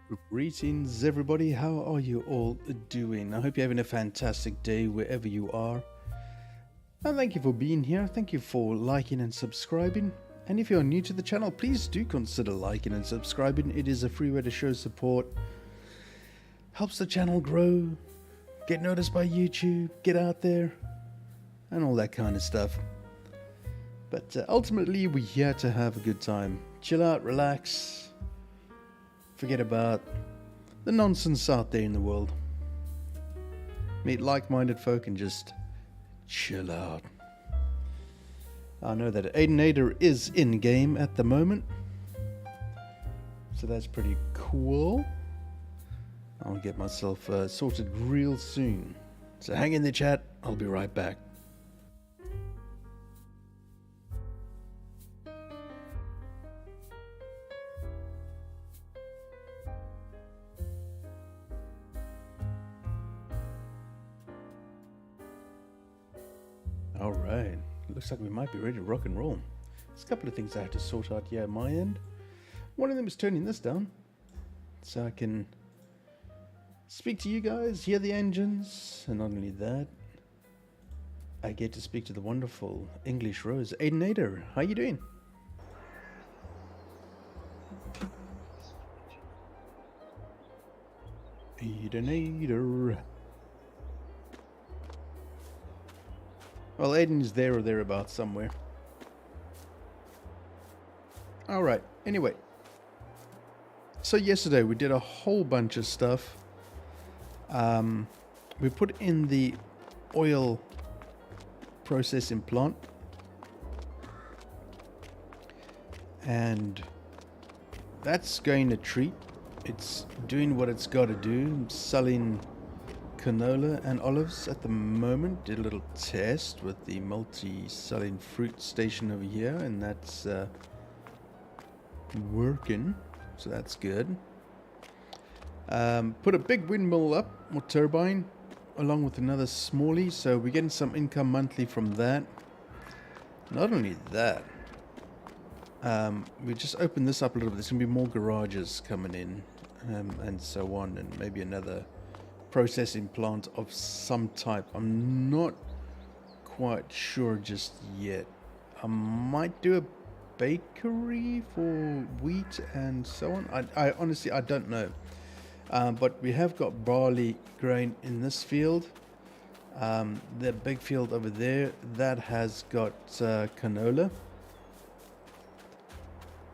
Greetings everybody, how are you all doing? I hope you're having a fantastic day wherever you are. And thank you for being here, thank you for liking and subscribing. And if you're new to the channel, please do consider liking and subscribing. It is a free way to show support. Helps the channel grow, get noticed by YouTube, get out there, and all that kind of stuff. But ultimately we're here to have a good time. Chill out, relax, forget about the nonsense out there in the world. Meet like-minded folk and just chill out. I know that Aidenator is in-game at the moment, so that's pretty cool. I'll get myself sorted real soon. So hang in there, chat. I'll be right back. Alright, looks like we might be ready to rock and roll. There's a couple of things I have to sort out here at my end. One of them is turning this down, so I can speak to you guys, hear the engines, and not only that, I get to speak to the wonderful English Rose. Aidenator, how you doing? Aidenator. Well, Aiden is there or thereabouts somewhere. Alright, anyway. So yesterday we did a whole bunch of stuff. We put in the oil processing plant. And that's going a treat. It's doing what it's got to do. Selling canola and olives at the moment. Did a little test with the multi-selling fruit station over here, and that's working, so that's good. Put a big windmill up, or turbine, along with another smallie, so we're getting some income monthly from that. Not only that, we just opened this up a little bit. There's going to be more garages coming in, and so on, and maybe another processing plant of some type. I'm not quite sure just yet. I might do a bakery for wheat and so on. I honestly, I don't know. But we have got barley grain in this field. The big field over there, that has got canola.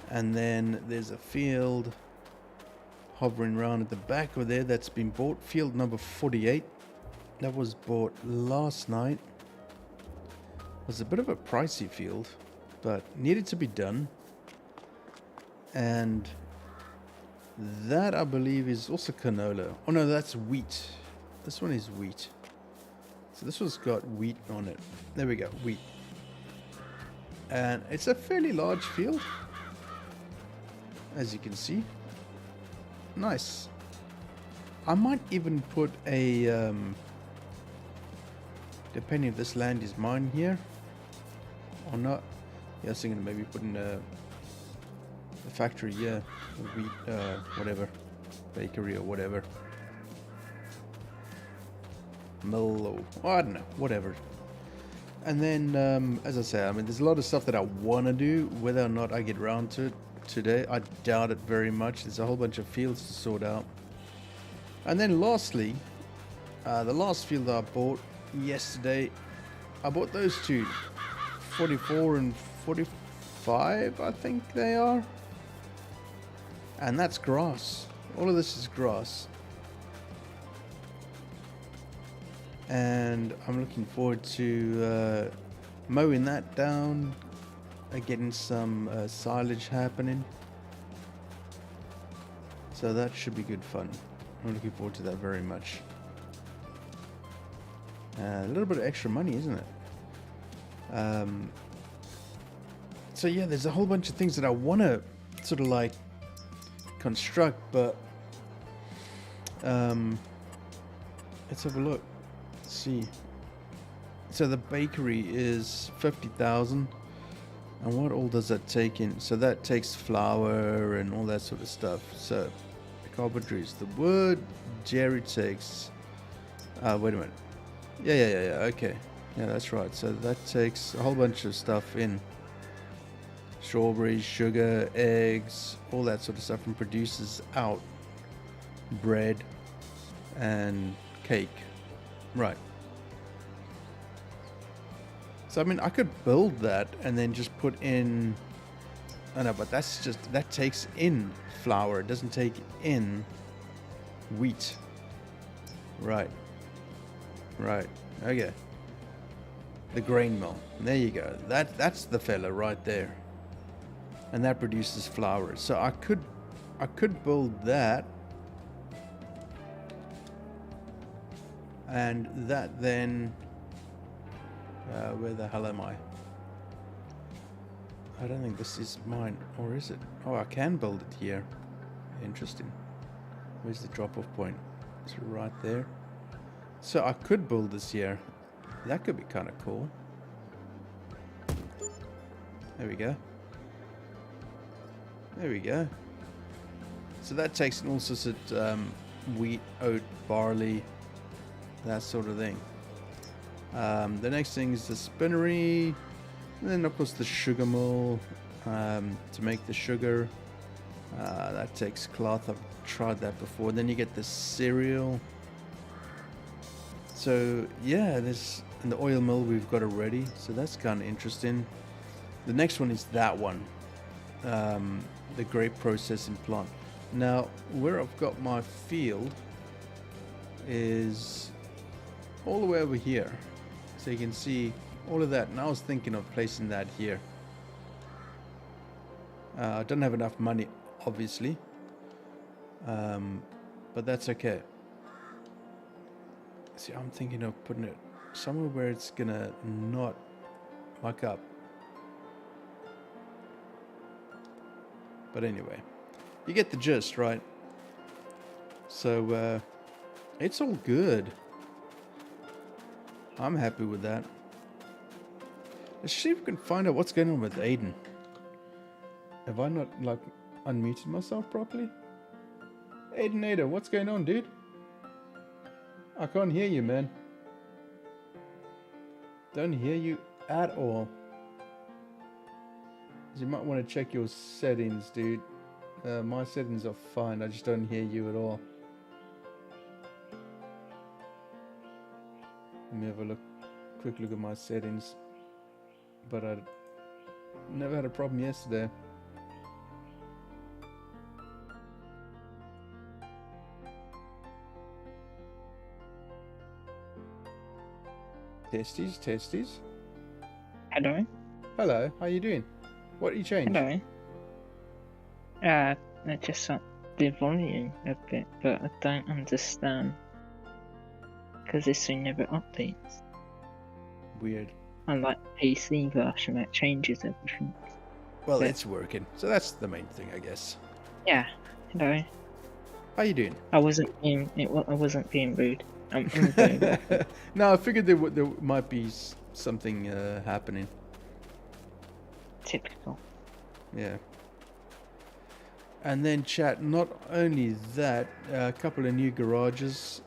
And then there's a field hovering around at the back over there that's been bought, field number 48. That was bought last night. It was a bit of a pricey field, but needed to be done. And that, I believe, is also canola. Oh no, that's wheat. This one is wheat. So this one's got wheat on it. There we go, wheat. And it's a fairly large field, as you can see. Nice. I might even put a depending if this land is mine here or not. Yeah, I was thinking maybe putting a factory, yeah, a wheat, whatever, bakery or whatever, mill or, oh, I don't know, whatever. And then, as I say, I mean, there's a lot of stuff that I want to do. Whether or not I get around to it today, I doubt it very much. There's a whole bunch of fields to sort out. And then lastly, the last field I bought yesterday, I bought those two, 44 and 45, I think they are. And that's grass. All of this is grass. And I'm looking forward to mowing that down, getting some silage happening, so that should be good fun. I'm looking forward to that very much. A little bit of extra money, isn't it? So yeah, there's a whole bunch of things that I want to sort of like construct, but let's have a look. Let's see. So the bakery is 50,000. And what all does that take in? So that takes flour and all that sort of stuff. So carpentries. The word Jerry takes. Wait a minute. Yeah. Okay. Yeah, that's right. So that takes a whole bunch of stuff in. Strawberries, sugar, eggs, all that sort of stuff, and produces out bread and cake. Right. So I mean, I could build that and then just put in. I know, but that's just, that takes in flour. It doesn't take in wheat. Right. Okay. The grain mill. There you go. That's the fella right there. And that produces flour. So I could build that. And that then where the hell am I? I don't think this is mine, or is it? Oh, I can build it here. Interesting. Where's the drop-off point? Is it right there? So I could build this here. That could be kind of cool. There we go. There we go. So that takes in all sorts of wheat, oat, barley, that sort of thing. The next thing is the spinnery. And then of course the sugar mill to make the sugar. That takes cloth. I've tried that before. Then you get the cereal. So yeah, this, and the oil mill we've got already. So that's kind of interesting. The next one is that one. The grape processing plant. Now where I've got my field is all the way over here. So you can see all of that, and I was thinking of placing that here. I don't have enough money, obviously, but that's okay. See, I'm thinking of putting it somewhere where it's gonna not muck up. But anyway, you get the gist, right? So it's all good. I'm happy with that. Let's see if we can find out what's going on with Aiden. Have I not, like, unmuted myself properly? Aiden, what's going on, dude? I can't hear you, man. Don't hear you at all. You might want to check your settings, dude. My settings are fine. I just don't hear you at all. Let me have a quick look at my settings. But I never had a problem yesterday. Testies. Hello. Hello, how you doing? What you changed? Hello. I just up the volume a bit, but I don't understand because this thing never updates. Weird. Unlike PC version that changes everything. Well, it's working, so that's the main thing, I guess. Yeah. Hello. How you doing? I wasn't being rude. I'm doing well. No, I figured there might be something happening. Typical. Yeah. And then chat, not only that, a couple of new garages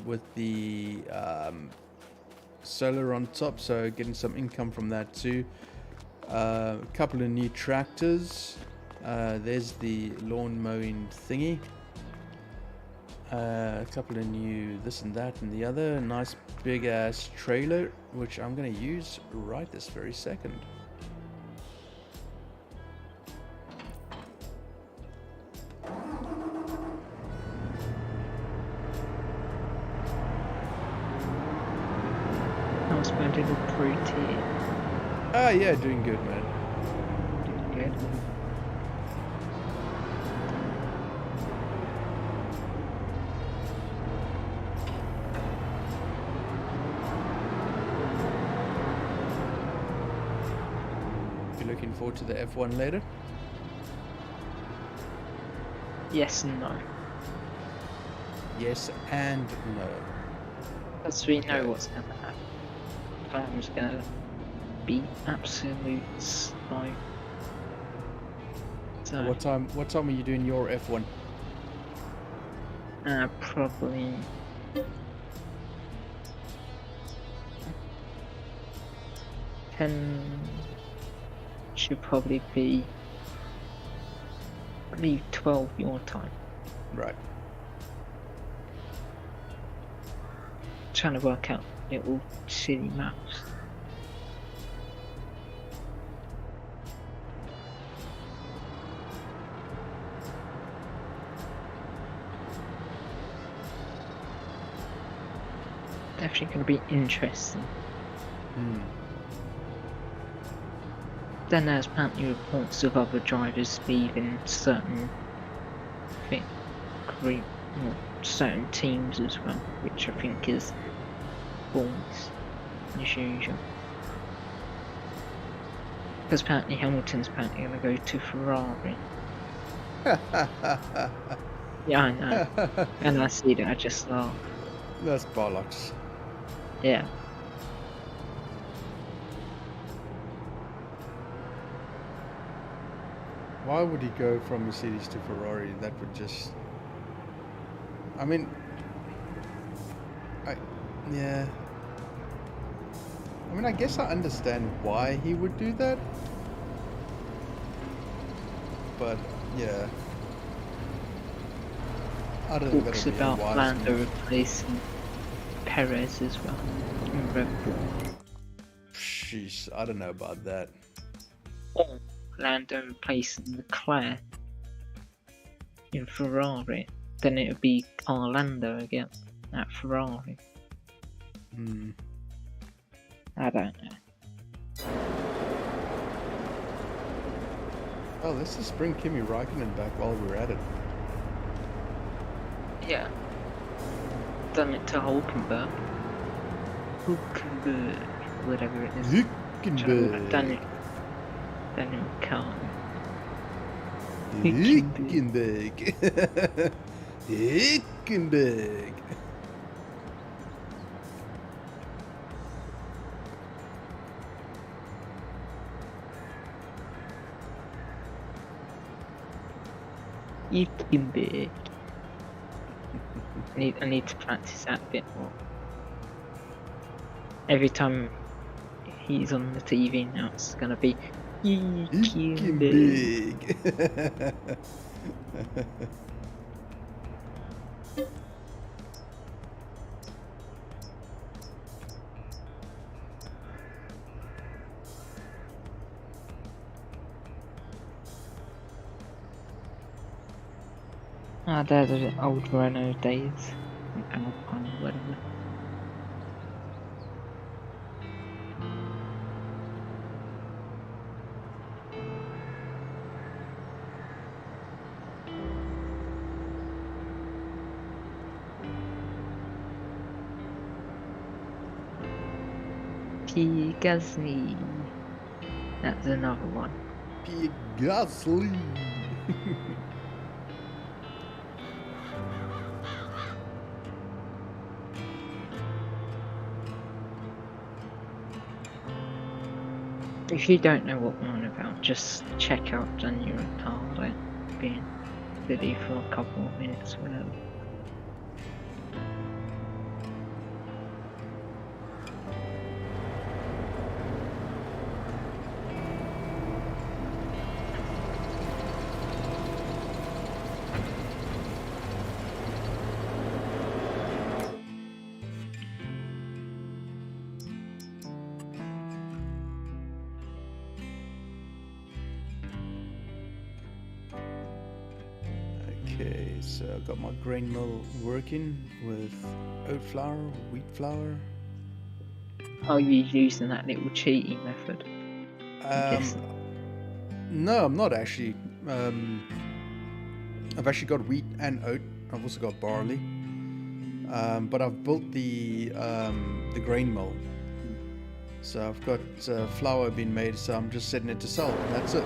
with the solar on top, so getting some income from that too. A couple of new tractors. There's the lawn mowing thingy. A couple of new this and that and the other. Nice big ass trailer, which I'm going to use right this very second. How's my little protein? Ah, yeah, doing good, man. Doing good. Looking forward to the F1 later? Yes and no. Yes and no. Because we know what's going to happen. Farm's going to be absolute slow. So, What time are you doing your F1? Probably. Should probably be, I believe, 12 your time. Right. Trying to work out little silly maps. Definitely going to be interesting. Then there's apparently reports of other drivers leaving certain group, or certain teams as well, which I think is false as usual. Because apparently Hamilton's apparently going to go to Ferrari. Yeah, I know. And I see that, I just laugh. That's bollocks. Yeah. Why would he go from Mercedes to Ferrari? That would just... I mean... yeah. I mean, I guess I understand why he would do that. But, yeah. I don't think Talks that'll be a about wise Lando move. replacing Perez as well in Red Bull. Sheesh, I don't know about that. Or Lando replacing Leclerc in Ferrari. Then it would be Orlando again at Ferrari. I don't know. Oh, let's just bring Kimi Räikkönen back while we're at it. Yeah. Done it to Hulkenberg. Whatever it is. Hülkenberg. Daniel Kahn. Hülkenberg. Hülkenberg. Hikvision. I need to practice that a bit more. Every time he's on the TV now, it's gonna be Hikvision. They're the old Renault days. Alpine, whatever. P. Gasly. That's another one. P. Gasly. If you don't know what we're on about, just check out Daniel Ricciardo being silly for a couple of minutes or whatever. Okay, so I've got my grain mill working with oat flour, wheat flour. Are you using that little cheating method? No, I'm not actually. I've actually got wheat and oat. I've also got barley. But I've built the grain mill. So I've got flour being made, so I'm just setting it to sell. And that's it.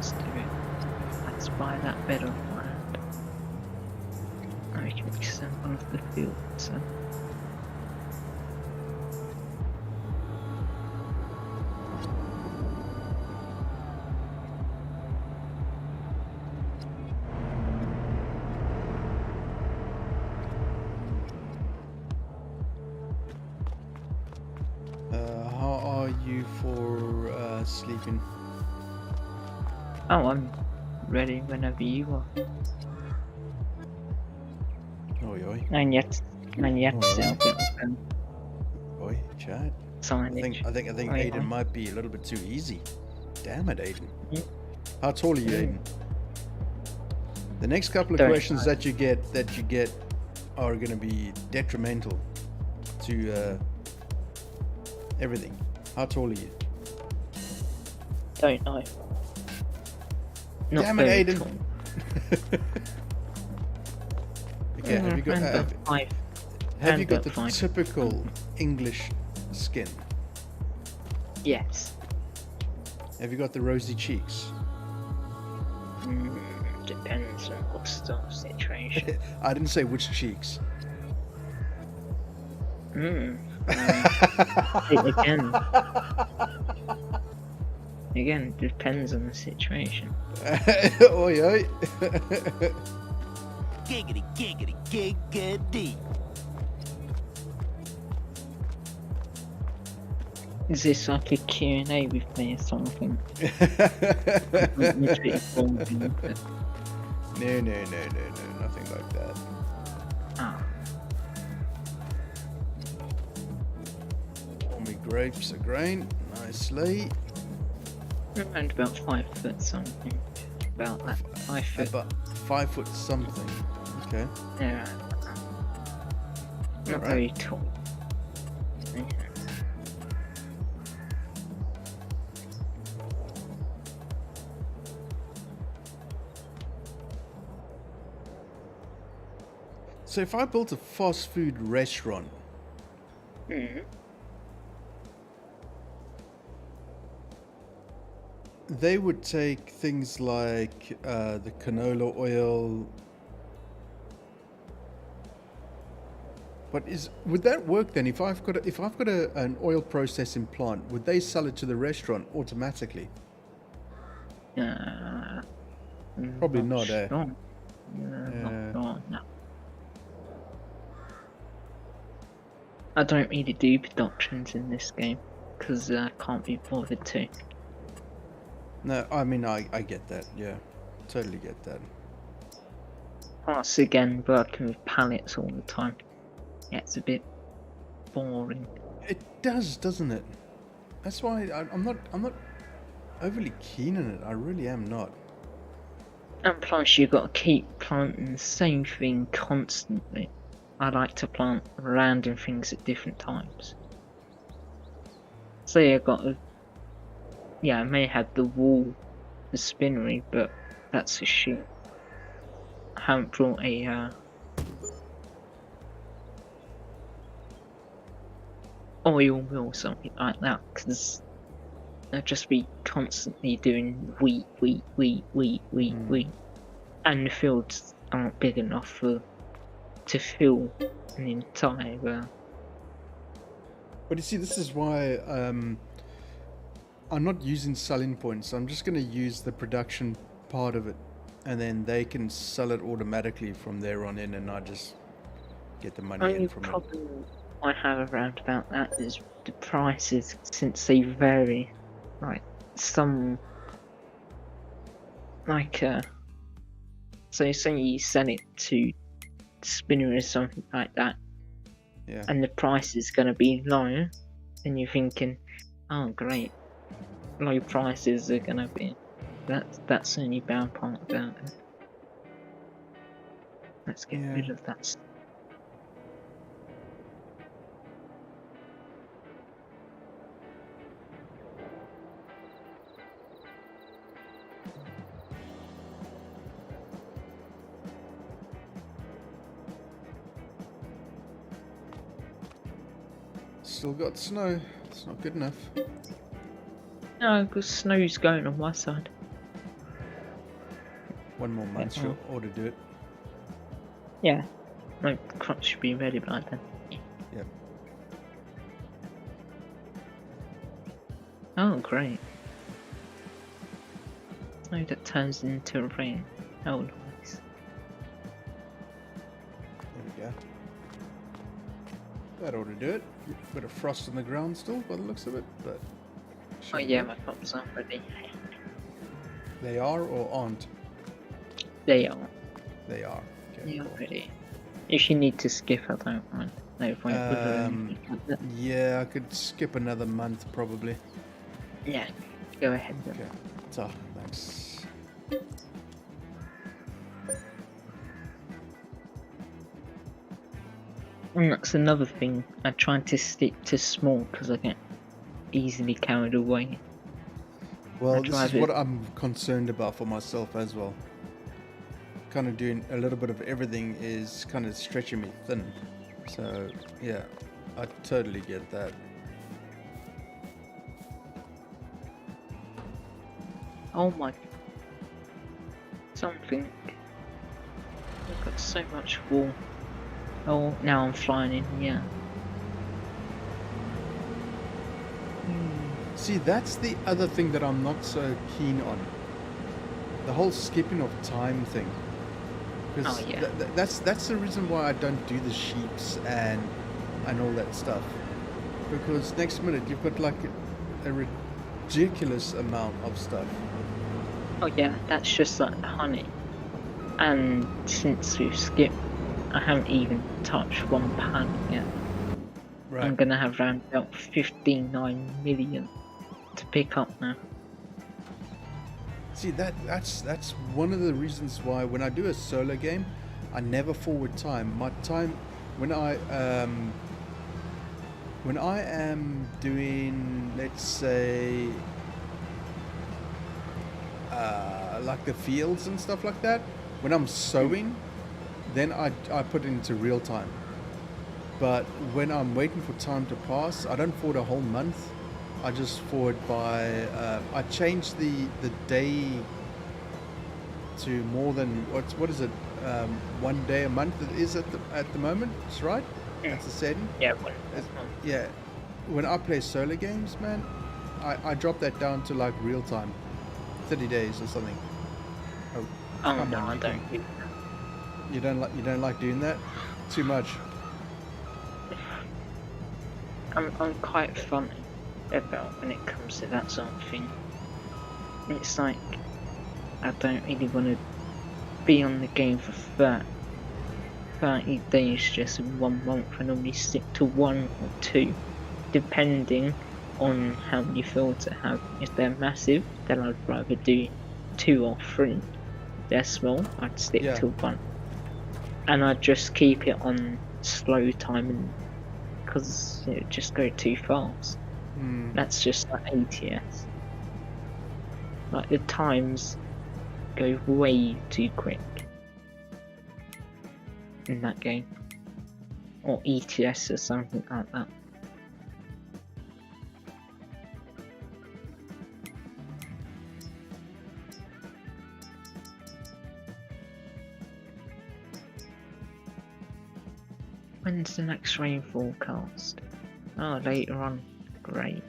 let's do it. Let's buy that bed of land. And we can extend one of the fields. So. How are you for sleeping? Oh, I'm ready whenever you are. Oi, oi. And yet still a bit of Oi, chat. signage. I think Oi, Aiden oi. might be a little bit too easy. Damn it, Aiden. Yeah. How tall are you, Yeah. Aiden? The next couple of 35. questions that you get are going to be detrimental to everything. How tall are you? Don't know. Not Damn it, very Aiden. tall. Okay, have you got Around about have you got about the 5. typical English skin? Yes. Have you got the rosy cheeks? Depends on what sort of situation. I didn't say which cheeks. Again, depends on the situation. Oi, oi. Giggity, giggity, giggity. Is this like a Q&A with me or something? No, nothing like that. Ah, All my grapes are green, nicely. around about 5 foot something. About that 5 foot. About 5 foot something. Okay. Yeah. Not Alright. very tall. Yeah. So if I built a fast food restaurant, they would take things like the canola oil. But would that work then? If I've got an oil processing plant, would they sell it to the restaurant automatically? Probably not, eh? Sure. Yeah. No. I don't really do productions in this game because I can't be bothered to. No, I mean I get that. Yeah, totally get that. Plus, again, working with pallets all the time, it's a bit boring. It does, doesn't it? That's why I'm not overly keen on it. I really am not. And plus, you've got to keep planting the same thing constantly. I like to plant random things at different times. So I may have the wall, the spinnery, but that's a shit. I haven't brought a oil mill or something like that, because I'd just be constantly doing wheat, and the fields aren't big enough to fill an entire. But you see, this is why I'm not using selling points. I'm just going to use the production part of it, and then they can sell it automatically from there on in, and I just get the money in Only from it. problem I have around about that is the prices, since they vary. Like some, so say you sell it to spinner or something like that, Yeah. and the price is going to be low, and you're thinking, oh great, low prices are going to be. That's the only bad part about it. Let's get rid of that. Still got snow. It's not good enough. No, because snow's going on my side. 1 more month Yeah. should ought to do it. Yeah. My crop should be ready by then. Yep. Oh, great. Oh, that turns into rain. Oh, nice. There we go. That ought to do it. Bit of frost on the ground still by the looks of it, but... Oh should yeah, do. my crops aren't ready. They are or aren't? They are. They are. Okay, They are cool. ready. If you need to skip, I don't mind. No point with it. Yeah, I could skip another month probably. Yeah, go ahead then. Okay, so thanks. And that's another thing. I try to stick to small because I get easily carried away. Well, this is drive it. what I'm concerned about for myself as well. Kind of doing a little bit of everything is kind of stretching me thin. So, yeah, I totally get that. Oh my. Something. I've got so much wool. Oh, now I'm flying in, yeah. See, that's the other thing that I'm not so keen on. The whole skipping of time thing. Because Oh, yeah. that's the reason why I don't do the sheeps and all that stuff. Because next minute you've got like a ridiculous amount of stuff. Oh yeah, that's just like honey. And since we've skipped, I haven't even touched 1 pan yet. Right. I'm gonna have around about 59 million to pick up now. See, that's one of the reasons why when I do a solo game, I never forward time. My time when I am doing, let's say, like the fields and stuff like that, when I'm sowing, then I put it into real time. But when I'm waiting for time to pass, I don't forward a whole month. I just forward by I change the day to more than what is it 1 day a month it is at the moment, that's right? That's the setting. Yeah, Yeah, when I play solo games, man, I drop that down to like real time, 30 days or something. Oh, oh come no, on, I you don't. You don't like doing that too much. I'm quite funny about when it comes to that sort of thing. It's like I don't really want to be on the game for 30 days just in 1 month. I normally stick to 1 or 2, depending on how many fields I have. If they're massive, then I'd rather do 2 or 3. If they're small, I'd stick Yeah. to 1. And I'd just keep it on slow timing because it would just go too fast. That's just like ATS. Like the times go way too quick in that game. Or ETS or something like that. When's the next rain forecast? Oh, later on. Great.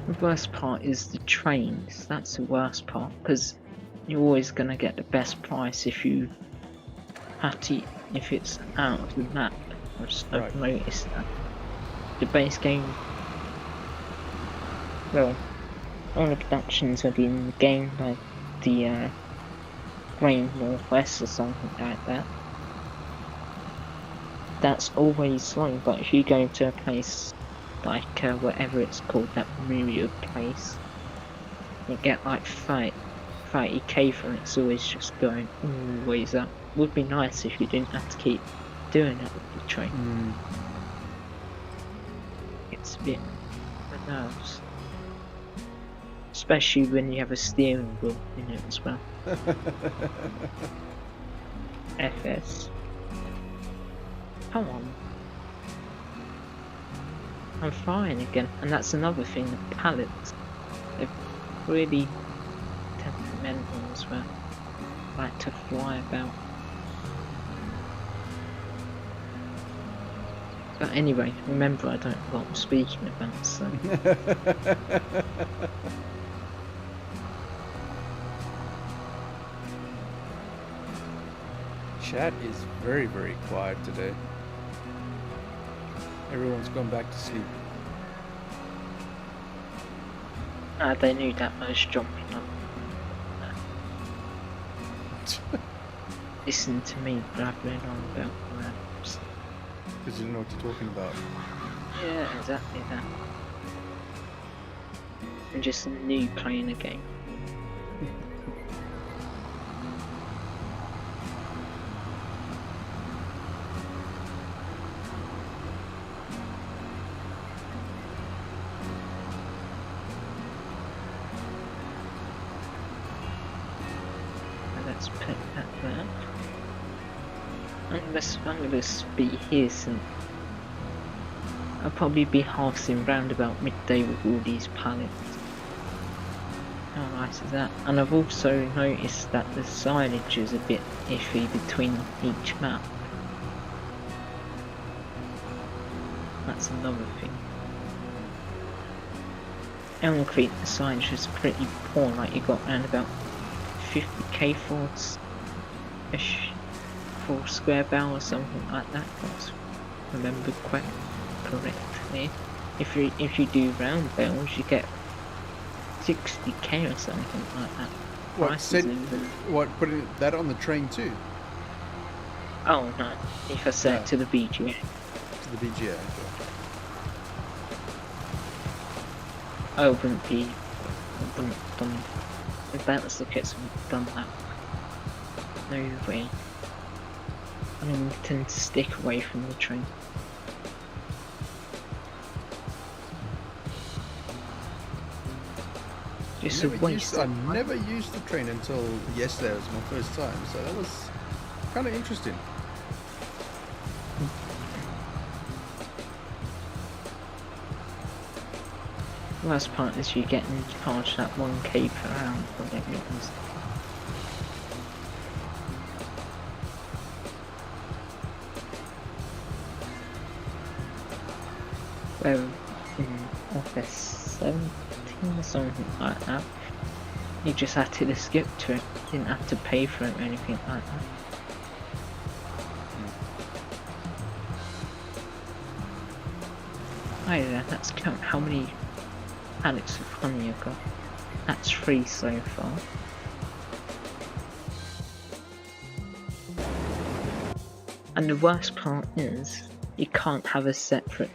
The worst part is the trains. That's the worst part because you're always gonna get the best price if you have to, if it's out of the map. I've noticed that. The base game, well, all the productions are in the game, like the Grain Northwest or something like that. That's always slow, but if you go to a place like whatever it's called, that Myriad place, you get like 30k for it. It's always just going always up. Would be nice if you didn't have to keep doing it with the train. It's a bit on the nerves. Especially when you have a steering wheel in it as well. FS. come on. I'm flying again, and that's another thing, the pallets. They're really temperamental as well. Like to fly about. But anyway, remember I don't know what I'm speaking about, so... Chat is very, very quiet today. Everyone's gone back to sleep. They knew that I was jumping up. Listen to me blabbering on about maps. Because you don't know what you're talking about. Yeah, exactly that. I'm just a new playing a game. Let's put that there. I'm gonna be here soon. I'll probably be halting round about midday with all these pallets. How nice is that? And I've also noticed that the signage is a bit iffy between each map. That's another thing. Elm Creek, the signage is pretty poor, like you got around about 50k for a square barrel or something like that, if I remember quite correctly. If you do round barrels, you get 60k or something like that. What, putting that on the train too? Oh no, if I set it to the BGA. To the BGA, okay. I wouldn't done. Let's look at some done that. No way. I mean, we tend to stick away from the train. Just a waste. I never used the train until yesterday. It was my first time, so that was kind of interesting. The worst part is you getting charged that 1k per hour for everything. Well, in FS22 or something like that, you just had to skip to it, you didn't have to pay for it or anything like that. Hi there, let's count how many pallets of honey you got. That's 3 so far. And the worst part is, you can't have a separate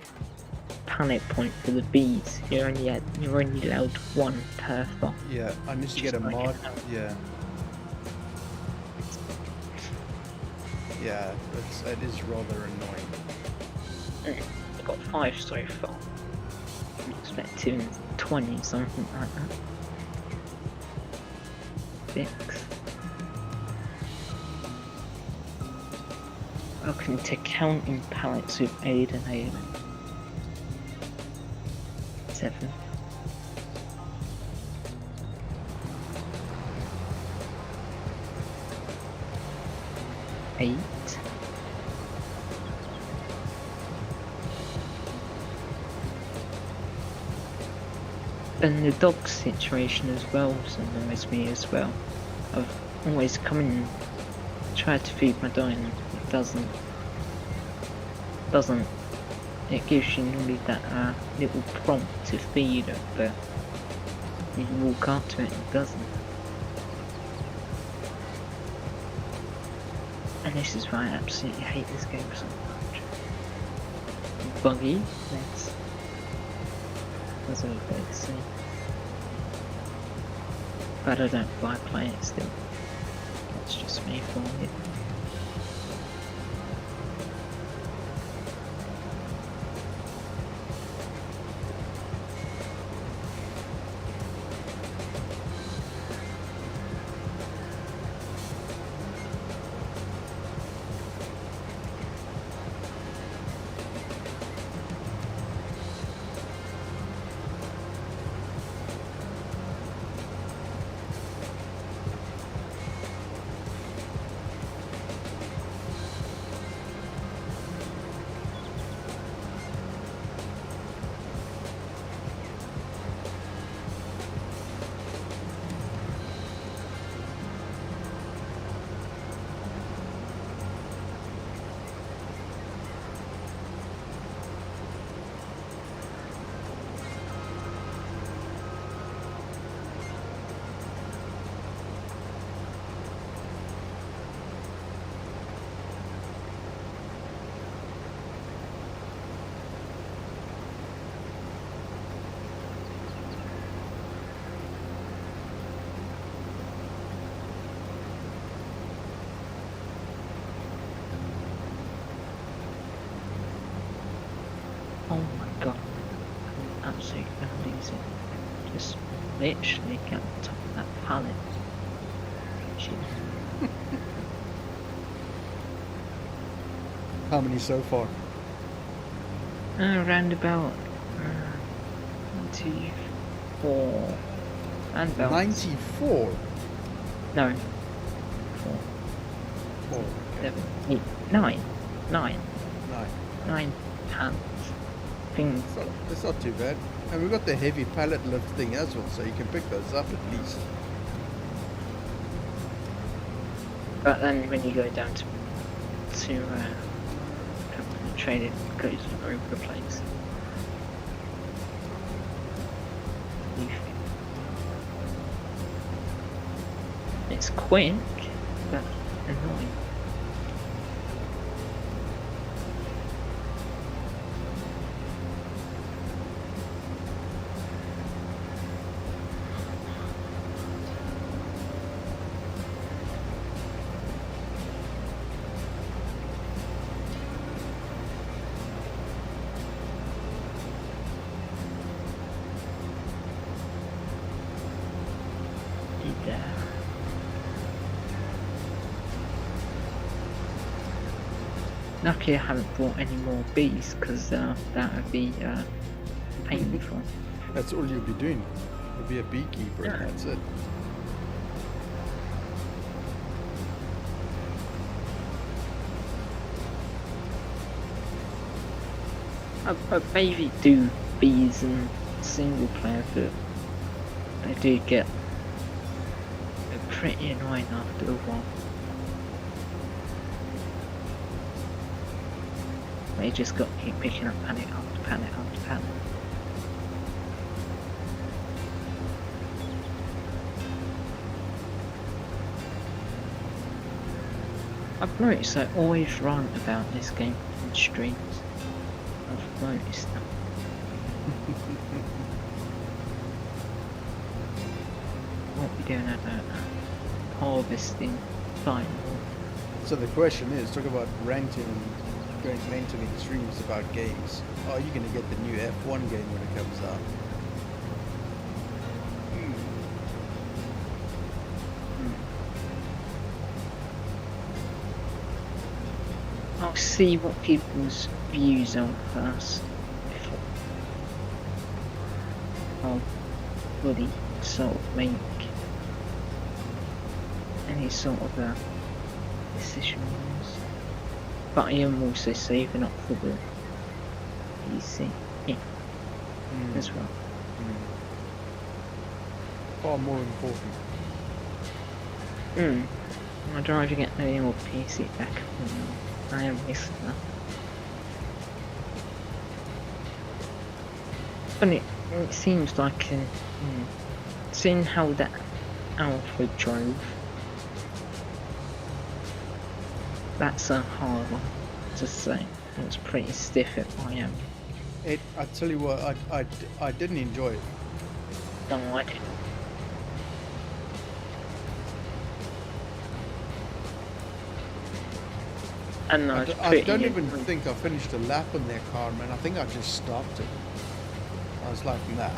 pallet point for the bees. You're only allowed 1 per box. Yeah, I need to get a mod. Yeah. Yeah, it is rather annoying. I've got 5 so far. I'm expecting 20, something like that. 6. Welcome to counting pallets with Aiden. 7. 8. 'And the dog situation as well annoys me as well. I've always come in and tried to feed my dog and it doesn't. It gives you normally that little prompt to feed it, but you walk up to it and it doesn't. And this is why I absolutely hate this game so much. Buggy, that's all fair to say. But I don't buy play it still. That's just me for it. Oh my god. I'm absolutely gonna lose it. Just literally get on top of that pallet. Shit. How many so far? Around about 94. And about 94? no. 4, 4. Okay. 7, 8, 9. 9. 9 pallets. Things. It's not too bad. And we've got the heavy pallet lift thing as well, so you can pick those up at least. But then when you go down to trade, it goes all over the place. It's quick, but annoying. Lucky I haven't bought any more bees, because that would be painful. That's all you'll be doing. You'll be a beekeeper, Yeah. and that's it. I maybe do bees in single player, but they do get pretty annoying after a while. They just got to keep picking up pallet after pallet after pallet. I've noticed I always rant about this game in streams. I've noticed that. What we doing about harvesting fine. So the question is, talk about ranting and going ranting in streams about games. Are you going to get the new F1 game when it comes out? I'll see what people's views are first. I'll really sort of make any sort of a decision on this. But I am also saving up for the PC as well. Far more important. I'd rather get the old PC back. I am missing that. But it seems like seeing how that Alpha drove, that's a hard one to say. It's pretty stiff at I am. I tell you what, I didn't enjoy it. No, I didn't. And I don't even think I finished a lap on their car, man. I think I just stopped it. I was like, nah.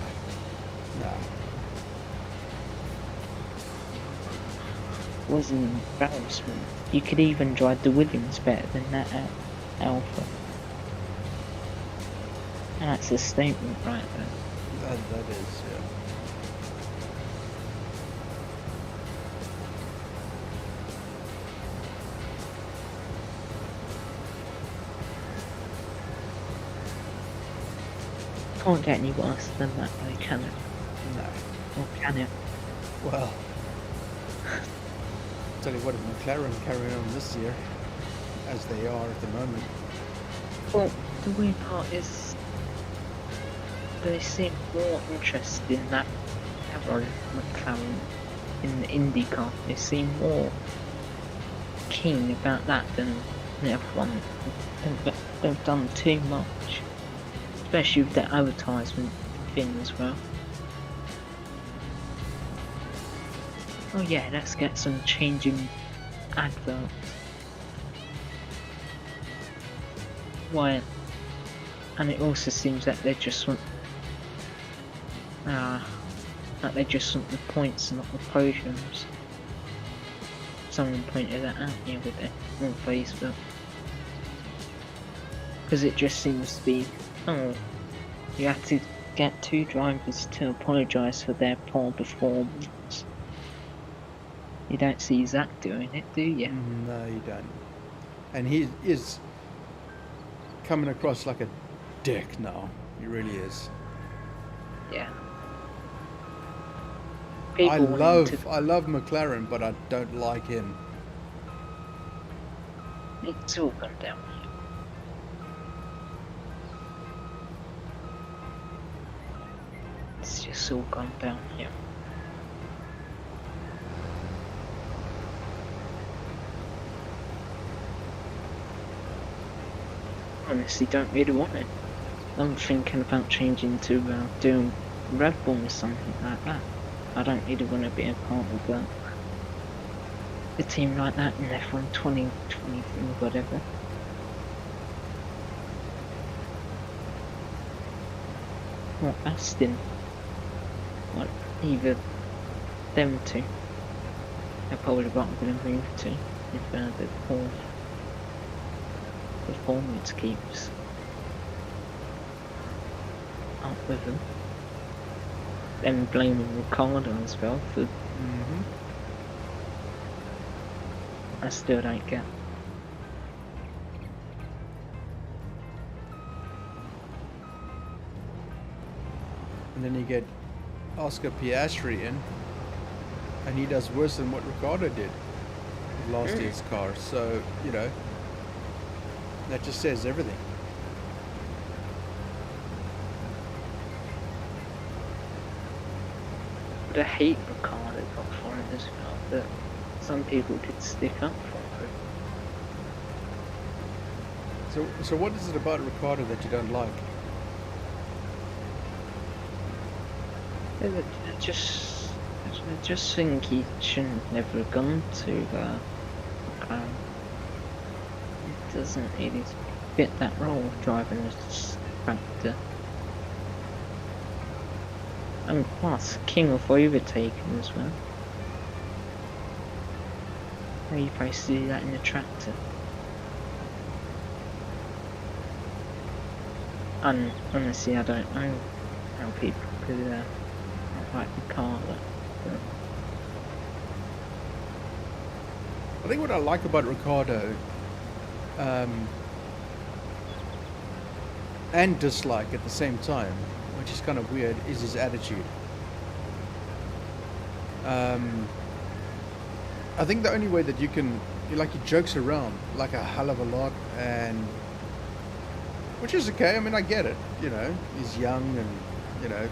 Was an embarrassment. You could even drive the Williams better than that Alpha. And that's a statement right there. That is, yeah. Can't get any worse than that though, can it? No. Or can it? Well, tell you what, if McLaren carry on this year, as they are at the moment. Well, the weird part is they seem more interested in that McLaren in the IndyCar. They seem more keen about that than the F1. They've done too much, especially with the advertisement thing as well. Oh yeah, let's get some changing adverts. Why? And it also seems that they just want the points and not the podiums. Someone pointed that out the other day on Facebook. Because it just seems to be, oh, you have to get 2 drivers to apologise for their poor performance. You don't see Zach doing it, do you? No, you don't. And he is coming across like a dick now. He really is. Yeah. I love McLaren, but I don't like him. It's all gone down. It's just all gone down here. Honestly, don't really want it. I'm thinking about changing to doing Red Bull or something like that. I don't really want to be a part of a team like that in F1 2023, whatever. What Aston? Like either them two. They're probably what I'm going to move to if the poor performance keeps up with them. Then blaming Ricardo as well for. I still don't get. And then you get Oscar Piastri in, and he does worse than what Ricardo did with last year's car. So, you know, that just says everything. But I hate Ricardo got for it as well, but some people did stick up for it. So what is it about Ricardo that you don't like? I just think he shouldn't never have gone to he doesn't really fit that role of driving a tractor. And plus, king of overtaking as well. How are you supposed to do that in a tractor? And honestly, I don't know how people could not like Ricardo. I think what I like about Ricardo, and dislike at the same time, which is kind of weird, is his attitude. I think the only way that you can, he jokes around like a hell of a lot, and which is okay. I mean, I get it. You know, he's young and, you know,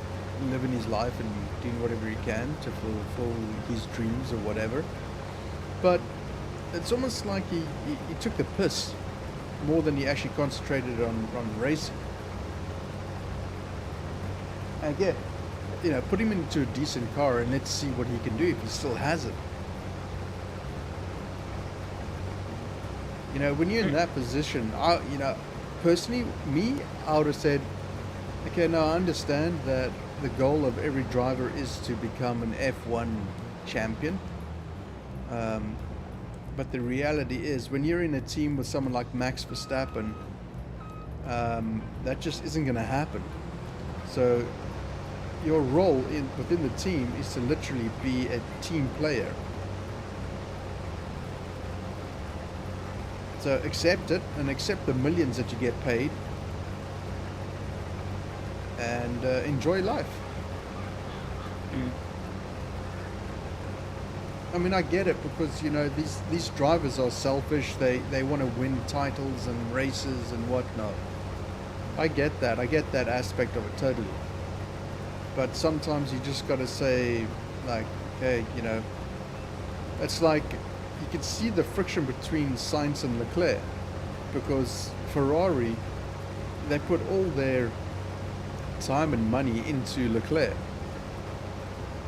living his life and doing whatever he can to fulfill his dreams or whatever. But it's almost like he took the piss more than he actually concentrated on racing. And again, you know, put him into a decent car and let's see what he can do if he still has it. You know, when you're in that position, you know, personally, I would have said, okay, now I understand that the goal of every driver is to become an F1 champion. But the reality is, when you're in a team with someone like Max Verstappen, that just isn't going to happen. So your role within the team is to literally be a team player. So accept it and accept the millions that you get paid and enjoy life. I mean, I get it because, you know, these drivers are selfish. They want to win titles and races and whatnot. I get that. I get that aspect of it totally. But sometimes you just got to say, like, okay, you know, it's like you can see the friction between Sainz and Leclerc because Ferrari, they put all their time and money into Leclerc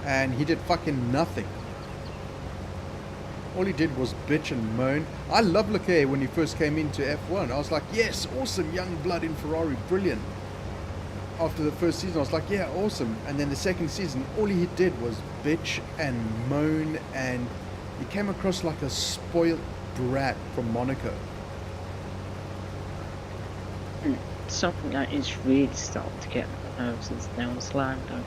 and he did fucking nothing. All he did was bitch and moan. I love Leclerc when he first came into F1. I was like, yes, awesome, young blood in Ferrari, brilliant. After the first season, I was like, yeah, awesome. And then the second season, all he did was bitch and moan, and he came across like a spoiled brat from Monaco. Something that is really starting to get my nerves is now is Lando.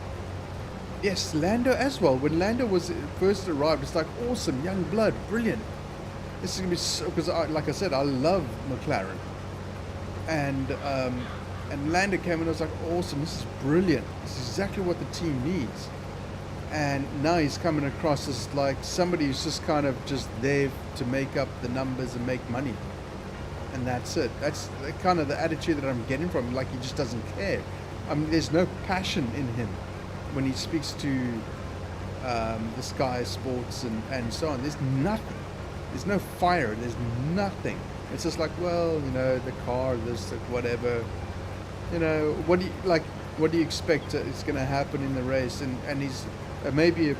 Yes, Lando as well. When Lando was first arrived, it's like, awesome, young blood, brilliant. This is going to be so, because like I said, I love McLaren. And Lando came and I was like, awesome, this is brilliant. This is exactly what the team needs. And now he's coming across as like somebody who's just kind of just there to make up the numbers and make money. And that's it. That's kind of the attitude that I'm getting from him. Like, he just doesn't care. I mean, there's no passion in him when he speaks to the Sky Sports and so on. There's nothing. There's no fire. There's nothing. It's just like, well, you know, the car, this, whatever. You know, what do you expect is going to happen in the race? And he's maybe an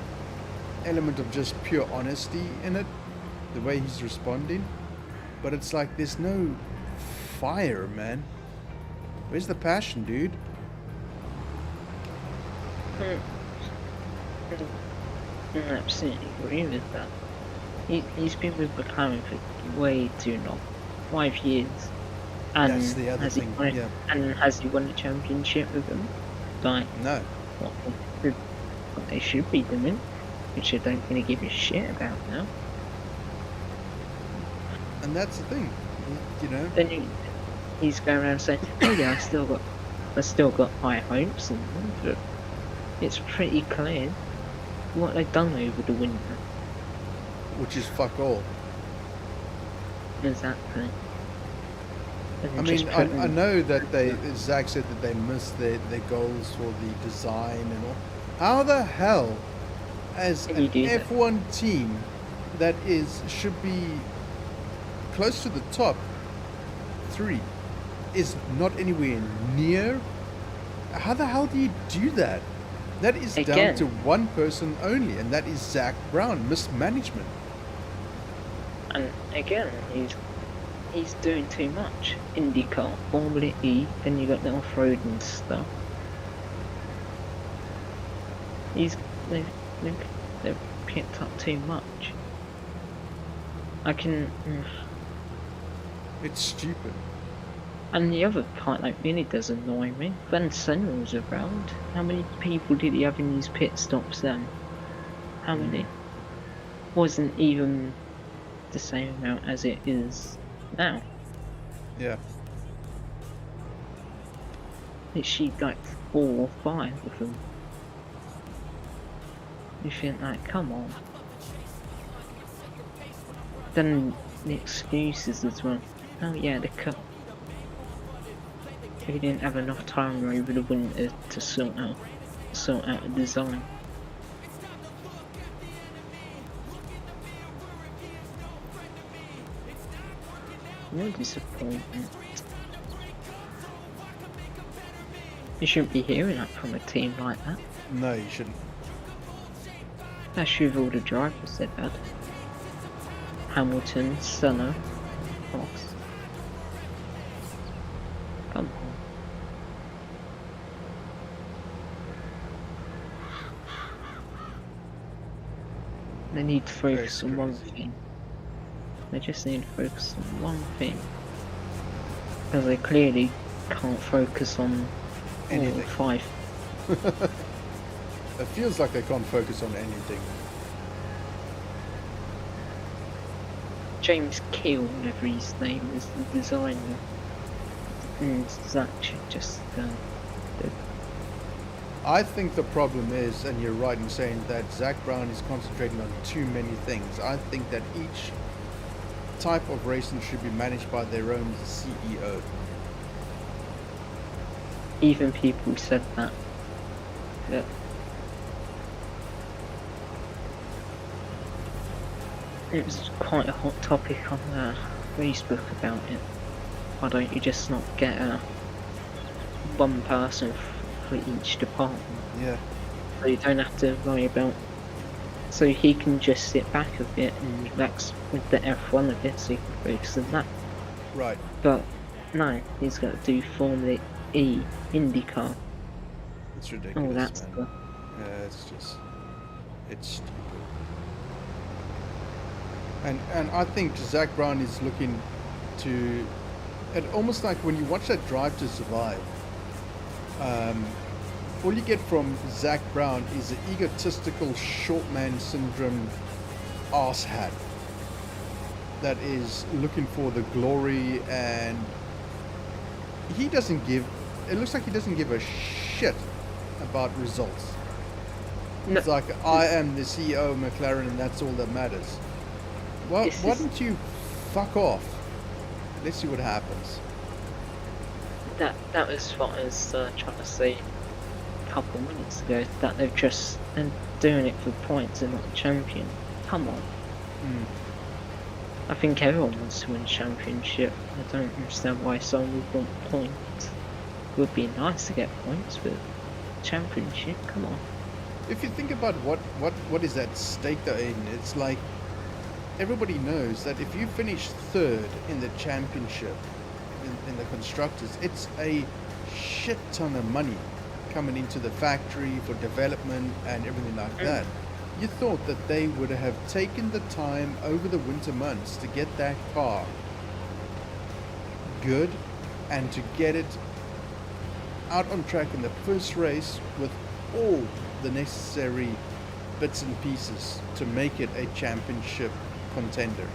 element of just pure honesty in it, the way he's responding. But it's like, there's no fire, man. Where's the passion, dude? I absolutely agree with that. He's been with McLaren for way too long. 5 years. And that's the other thing, yeah. And has he won a championship with them? Like, no. What they should be doing, which I don't really give a shit about now. And that's the thing, you know. Then he's going around saying, "Oh yeah, I still got high hopes," and but it's pretty clear what they've done over the winter. Which is fuck all. Exactly. I mean, I know that Zach said that they missed their goals for the design and all. How the hell, as an F1 team that should be close to the top 3, is not anywhere near? How the hell do you do that? That is down to one person only, and that is Zach Brown, mismanagement. And again, he's doing too much. IndyCar, Formula E, then you got the off-road and stuff. They've picked up too much. It's stupid. And the other part that really does annoy me, Van Senna was around. How many people did he have in these pit stops then? How many? Wasn't even the same amount as it is now. Yeah. Literally like 4 or 5 of them. You think like, come on. Then the excuses as well. Oh yeah, the cut. We didn't have enough time over the winter to sort out the design. No disappointment. You shouldn't be hearing that from a team like that. No, you shouldn't. Especially with all the drivers they've had. Hamilton, Senna, Fox. Come on. They need to focus on one thing. They just need to focus on one thing. Because they clearly can't focus on anything. All 5. It feels like they can't focus on anything. James Keel, whatever his name is, the designer. And Zach should just do. I think the problem is, and you're right in saying that Zach Brown is concentrating on too many things. I think that each type of racing should be managed by their own CEO. Even people said that. Yeah. It was quite a hot topic on Facebook about it. Why don't you just not get one person for each department? Yeah. So you don't have to worry about so he can just sit back a bit and relax with the F1 a bit, so he can focus on that. Right. But no, he's got to do Formula E, IndyCar, It's ridiculous, all that man. stuff. It's stupid. And I think Zach Brown is looking to, it almost like when you watch that Drive to Survive, all you get from Zach Brown is an egotistical short man syndrome arsehat that is looking for the glory, and he doesn't give, it looks like he doesn't give a shit about results. No. It's like, I am the CEO of McLaren and that's all that matters. Well, why don't you fuck off? Let's see what happens. That was what I was trying to say a couple minutes ago, that they're doing it for points and not champion. Come on. I think everyone wants to win championship. I don't understand why someone would want points. It would be nice to get points, but championship, come on. If you think about what is at stake though, Aiden, it's like everybody knows that if you finish third in the championship in the constructors, it's a shit ton of money coming into the factory for development and everything like that. You thought that they would have taken the time over the winter months to get that car good and to get it out on track in the first race with all the necessary bits and pieces to make it a championship contender.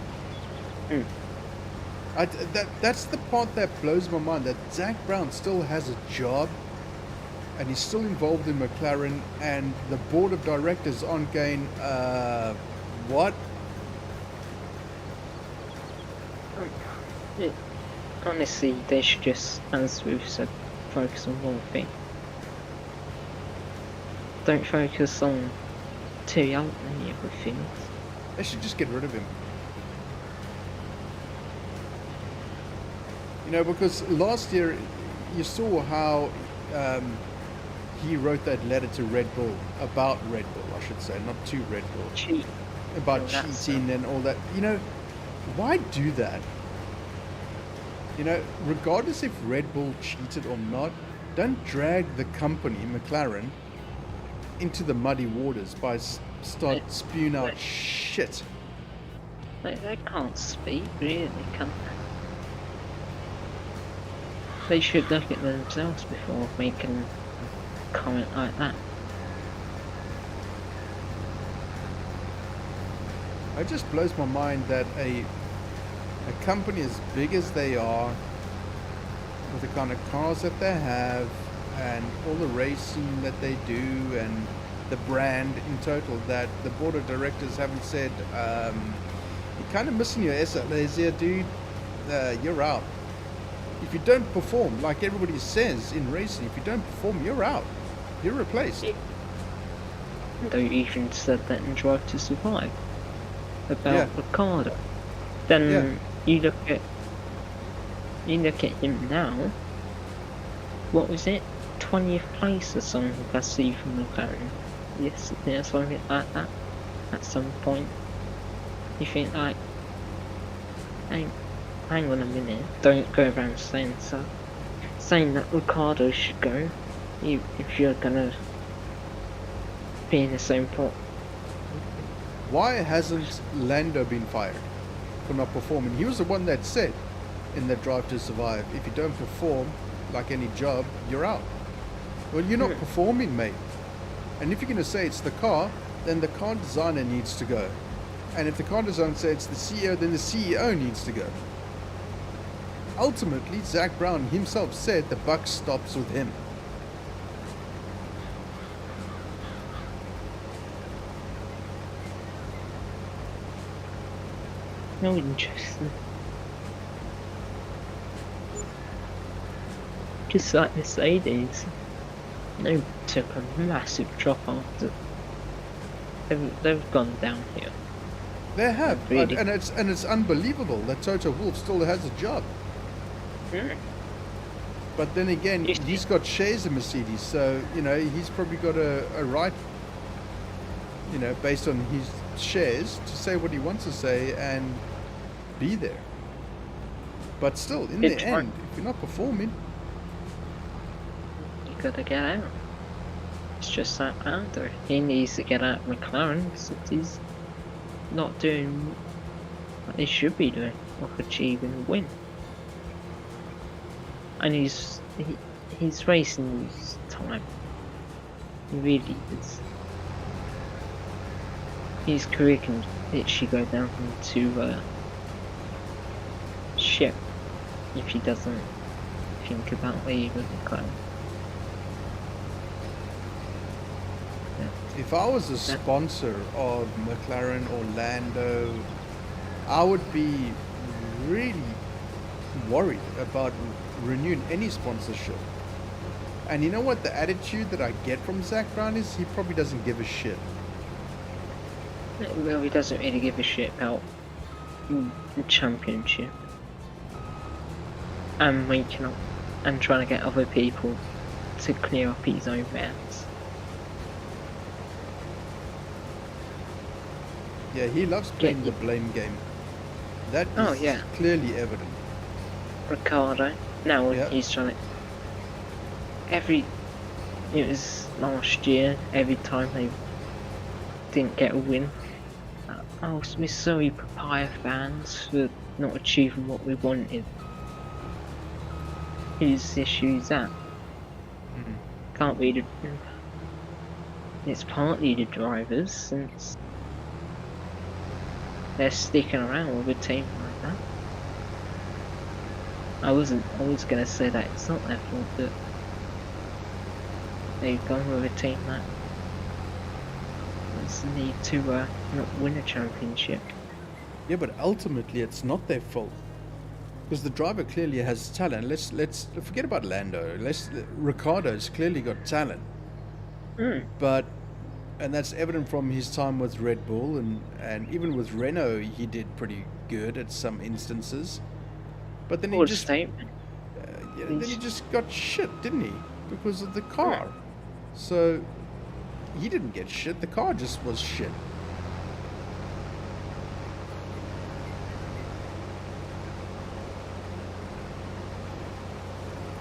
That's the part that blows my mind, that Zach Brown still has a job and he's still involved in McLaren, and the board of directors aren't going, what? Honestly, they should just, as we've said, focus on one thing. Don't focus on too many other things. They should just get rid of him. You know, because last year you saw how he wrote that letter to Red Bull, about Red Bull, I should say, not to Red Bull. About cheating and all that. You know, why do that? You know, regardless if Red Bull cheated or not, don't drag the company, McLaren, into the muddy waters by start spewing out shit. They can't speak, really, can they? They should look at themselves before making a comment like that. It just blows my mind that a company as big as they are, with the kind of cars that they have, and all the racing that they do, and the brand in total, that the board of directors haven't said, you're kind of missing your SLAs here, dude. You're out. If you don't perform, like everybody says in racing, if you don't perform, you're out. You're replaced. They even said that in Drive to Survive about Ricardo. Then you look at him now. What was it? 20th place or something I see from McLaren. Yes, something like that. At some point, you think like, hang on a minute. Don't go around saying that Ricardo should go. If you're gonna be in the same pot. Why hasn't Lando been fired for not performing? He was the one that said in the Drive to Survive, if you don't perform like any job, you're out. Well, you're not performing, mate. And if you're going to say it's the car, then the car designer needs to go. And if the car designer says it's the CEO, then the CEO needs to go. Ultimately, Zach Brown himself said the buck stops with him. No, interesting. Just like Mercedes, they took a massive drop after. They've gone downhill. They have, really. and it's unbelievable that Toto Wolff still has a job. But then again, he's got shares in Mercedes, so you know he's probably got a right. you know, based on his shares, to say what he wants to say and be there. But still, in the end, if you're not performing, you gotta get out. It's just that Aldo. He needs to get out of McLaren because he's not doing what he should be doing of achieving a win. And he's racing his time. He really is. His career can literally go down to shit if he doesn't think about leaving McLaren. if I was a sponsor of McLaren or Lando, I would be really worried about renewing any sponsorship. And you know what the attitude that I get from Zach Brown is? He probably doesn't give a shit. Well, he doesn't really give a shit about the championship and making up and trying to get other people to clear up his own mess. Yeah, he loves playing the blame game. That is clearly evident. Ricardo, now he's trying to... It was last year, every time they didn't get a win. Oh, we're sorry, Papaya fans, for not achieving what we wanted. Whose issue is that? Can't be the... It's partly the drivers, since they're sticking around with a team like that. I was gonna say that it's not their fault, but they've gone with a team that need to not win a championship. Yeah, but ultimately it's not their fault, because the driver clearly has talent. Let's forget about Lando. Ricardo's clearly got talent, but and that's evident from his time with Red Bull, and even with Renault he did pretty good at some instances. But then he just then he just got shit, didn't he? Because of the car. So he didn't get shit, the car just was shit.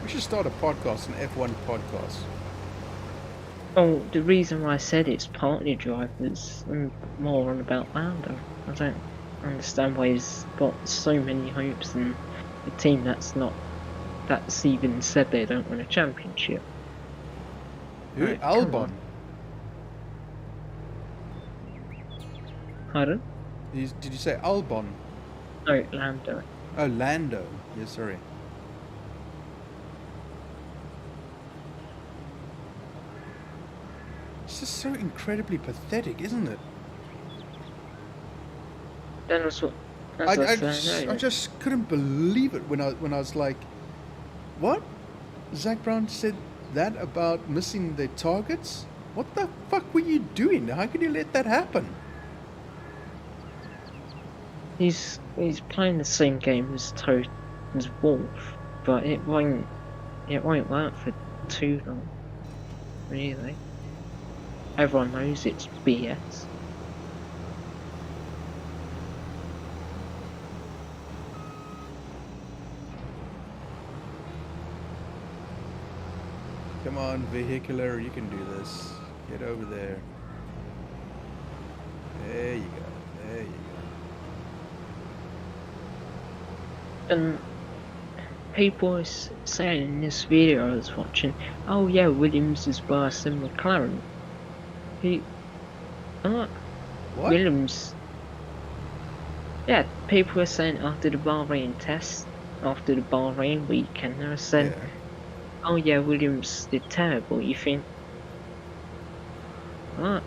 We should start a podcast, an F1 podcast. Oh, the reason why I said it's partly drivers and more on about Lando. I don't understand why he's got so many hopes in a team that's even said they don't win a championship. Who? Right, Albon. Pardon? Did you say Albon? No, Lando. Oh, Lando. Yeah, sorry. It's just so incredibly pathetic, isn't it? I just couldn't believe it when I was like, what? Zach Brown said that about missing their targets? What the fuck were you doing? How could you let that happen? He's playing the same game as Wolf, but it won't work for too long, really. Everyone knows it's BS. Come on, vehicular, you can do this. Get over there. There you go. There you go. And people were saying in this video I was watching, oh yeah, Williams is worse than McLaren. What? Williams. Yeah, people were saying after the Bahrain test, after the Bahrain weekend, they were saying, oh yeah, Williams did terrible. You think, what?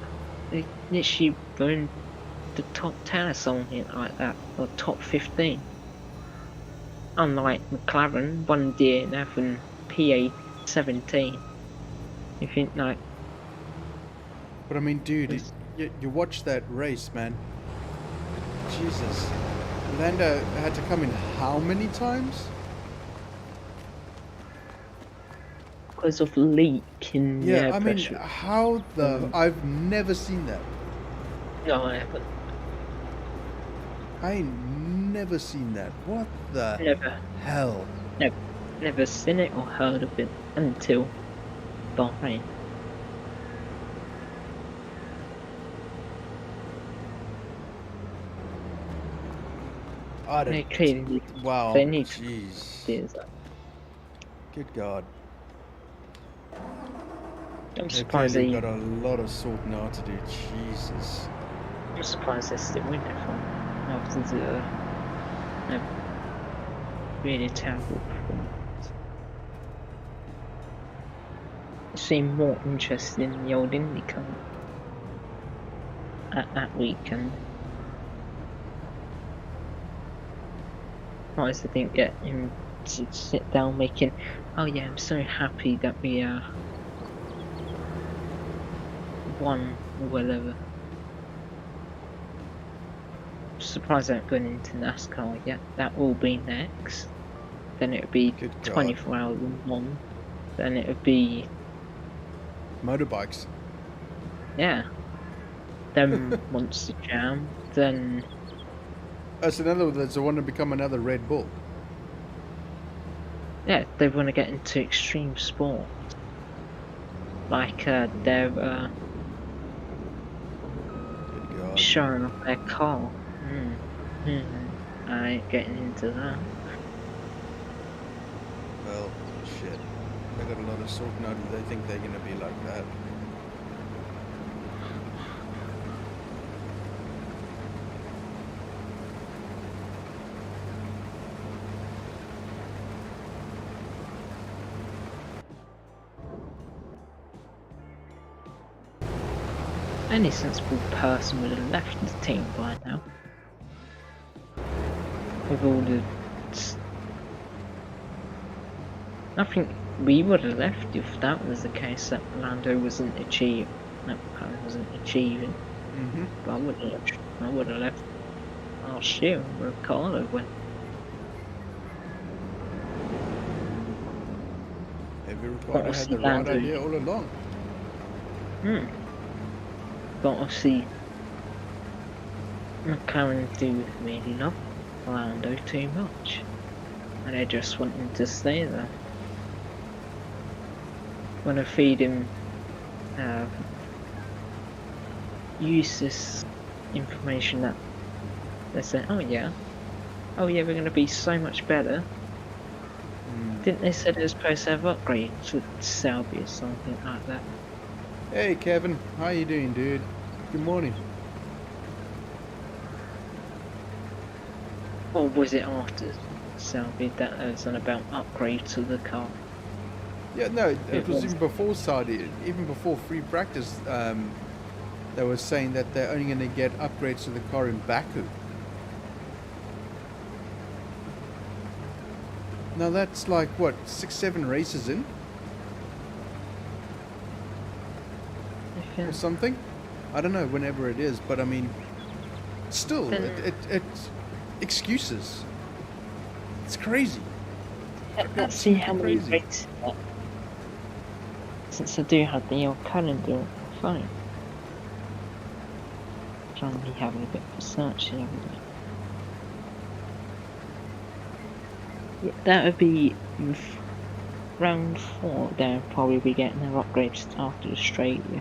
They literally going the top 10 or something like that, or top 15. Unlike McLaren, one DNF and PA17. You think like... But I mean, dude, you watch that race, man. Jesus. Lando had to come in how many times? Because of leak in I mean, pressure. how the... I've never seen that. No, I haven't. I ain't never seen that. What the Never. hell? Never seen it or heard of it until Bahrain. I They don't. clearly Wow. they need to Jeez. do that. Good God. I'm They've surprised clearly they. got a lot of sorting out to do. Jesus. I'm surprised they're still in it from after the really terrible performance. It seemed more interesting in the old IndyCar at that weekend. Surprised they didn't get him to sit down making, oh yeah, I'm so happy that we won or whatever. Surprised they haven't gone into NASCAR yet. That will be next. Then it would be Good God. 24 hours in one. Then it would be, Motorbikes. yeah. Then Monster Jam. Then That's another. That's the one to become another Red Bull. yeah, they want to get into extreme sport. Like they're Good God. showing off their car. I ain't getting into that. Well, shit. They got a lot of sorting out. They think they're gonna be like that. Any sensible person would have left the team by now. With all the... I think we would have left if that was the case, that Lando wasn't achieving. That McLaren wasn't achieving. But I would have left last year when Ricardo went. Maybe Ricardo had the right idea all along. But obviously, McLaren do really love Lando too much, and they just want him to stay there. Want to feed him useless information that they say, oh yeah, we're going to be so much better. Didn't they say they're supposed to have upgrades to Selby or something like that? Hey Kevin, how you doing, dude? Good morning. Or was it after Selby that was on about upgrade to the car? Yeah, no, it was was. even before Saudi, even before free practice. They were saying that they're only going to get upgrades to the car in Baku. Now that's like what, 6-7 races in, or something. I don't know, whenever it is, but I mean, still, it's excuses. It's crazy. Let's see how many Crazy. races since I do have the old calendar on my phone. Trying to be having a bit of a search the other day. Yeah, that would be round 4. They'll probably be getting their upgrades after Australia.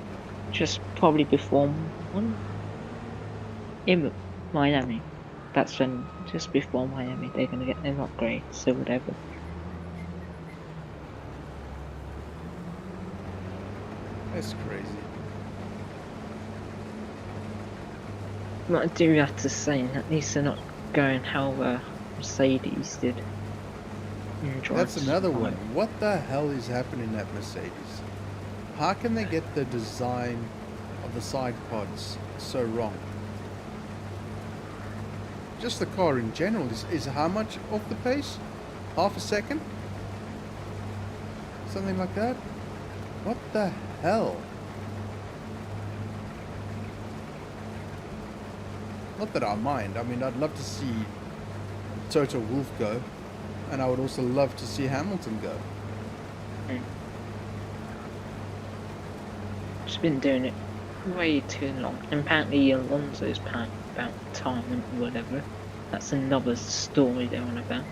Just probably before one. In Miami. That's when, just before Miami, they're going to get their upgrades or whatever. That's crazy. What I do have to say, at least they're not going how Mercedes did. That's another one. What the hell is happening at Mercedes? How can they get the design of the side pods so wrong? Just the car in general is how much off the pace? Half a second? Something like that? What the hell? Not that I mind. I mean, I'd love to see Toto Wolff go, and I would also love to see Hamilton go. Just been doing it way too long. And apparently Alonso's paying about retirement or whatever. That's another story they're on about.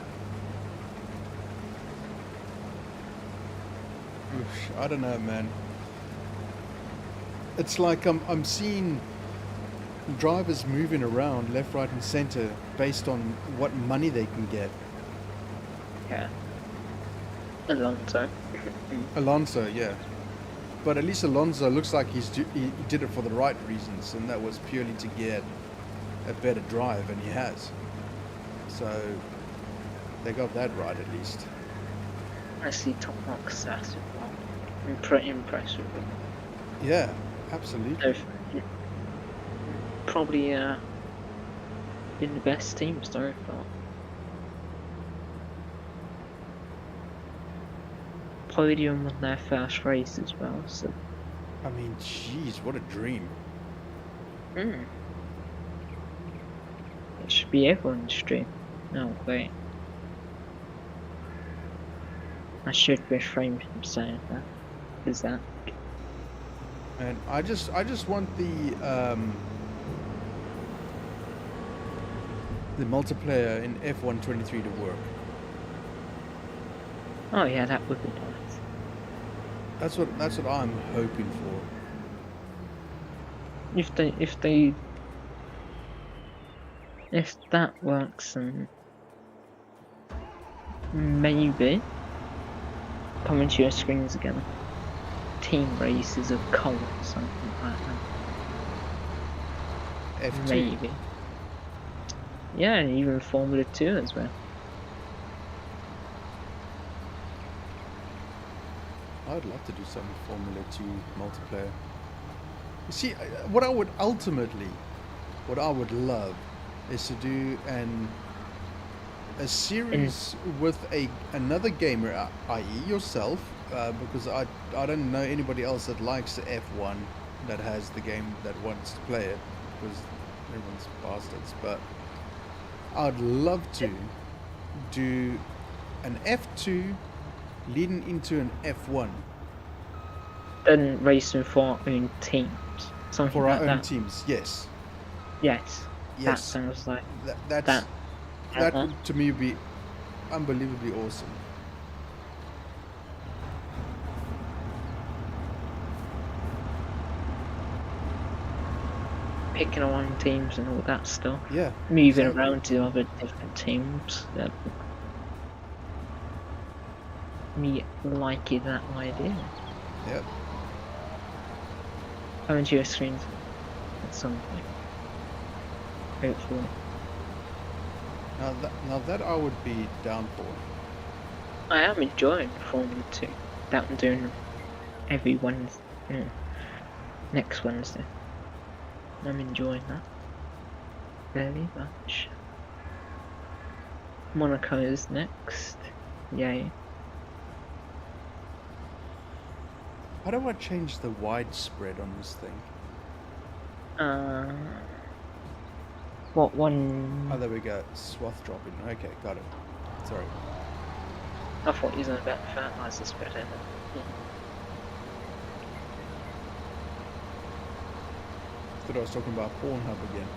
Oof, I don't know, man. It's like I'm seeing drivers moving around left, right, and center based on what money they can get. Yeah. Alonso. Alonso, yeah. But at least Alonso looks like he did it for the right reasons, and that was purely to get a better drive, and he has. So they got that right at least. I see top mark stats as well. I'm pretty impressed with them. Yeah, absolutely. They've probably been the best team so far. Podium on their first race as well, so. I mean, jeez, what a dream. It should be everyone's dream. No, wait. I should refrain from saying that. Is that? And I just want the multiplayer in F123 to work. Oh yeah, that would be nice. That's what I'm hoping for. If that works, then maybe coming to your screens again. Team races of coal or something like that. F2. Maybe. Yeah, and even Formula 2 as well. I'd love to do some Formula 2 multiplayer. You see, what I would love is to do a series with another gamer, i.e. yourself, because I don't know anybody else that likes F1 that has the game that wants to play it, because everyone's bastards. But I'd love to do an F2 leading into an F1. Then racing for our own teams. Something For like our own that. teams, yes. Yes. Yes. That sounds like That would, to me, be unbelievably awesome. picking our own teams and all that stuff. Yeah. Moving exactly. around to other different teams. Me liking that idea. Yep. Coming to your screens at some point. Hopefully. Now that I would be down for. I am enjoying Formula 2. That I'm doing every Wednesday. Next Wednesday. I'm enjoying that very much. Monaco is next. Yay. How do I change the widespread on this thing? What one? Oh, there we go. Swath dropping. Okay, got it. Sorry. I thought you were about fertilizer spread in it. Thought I was talking about Pornhub again.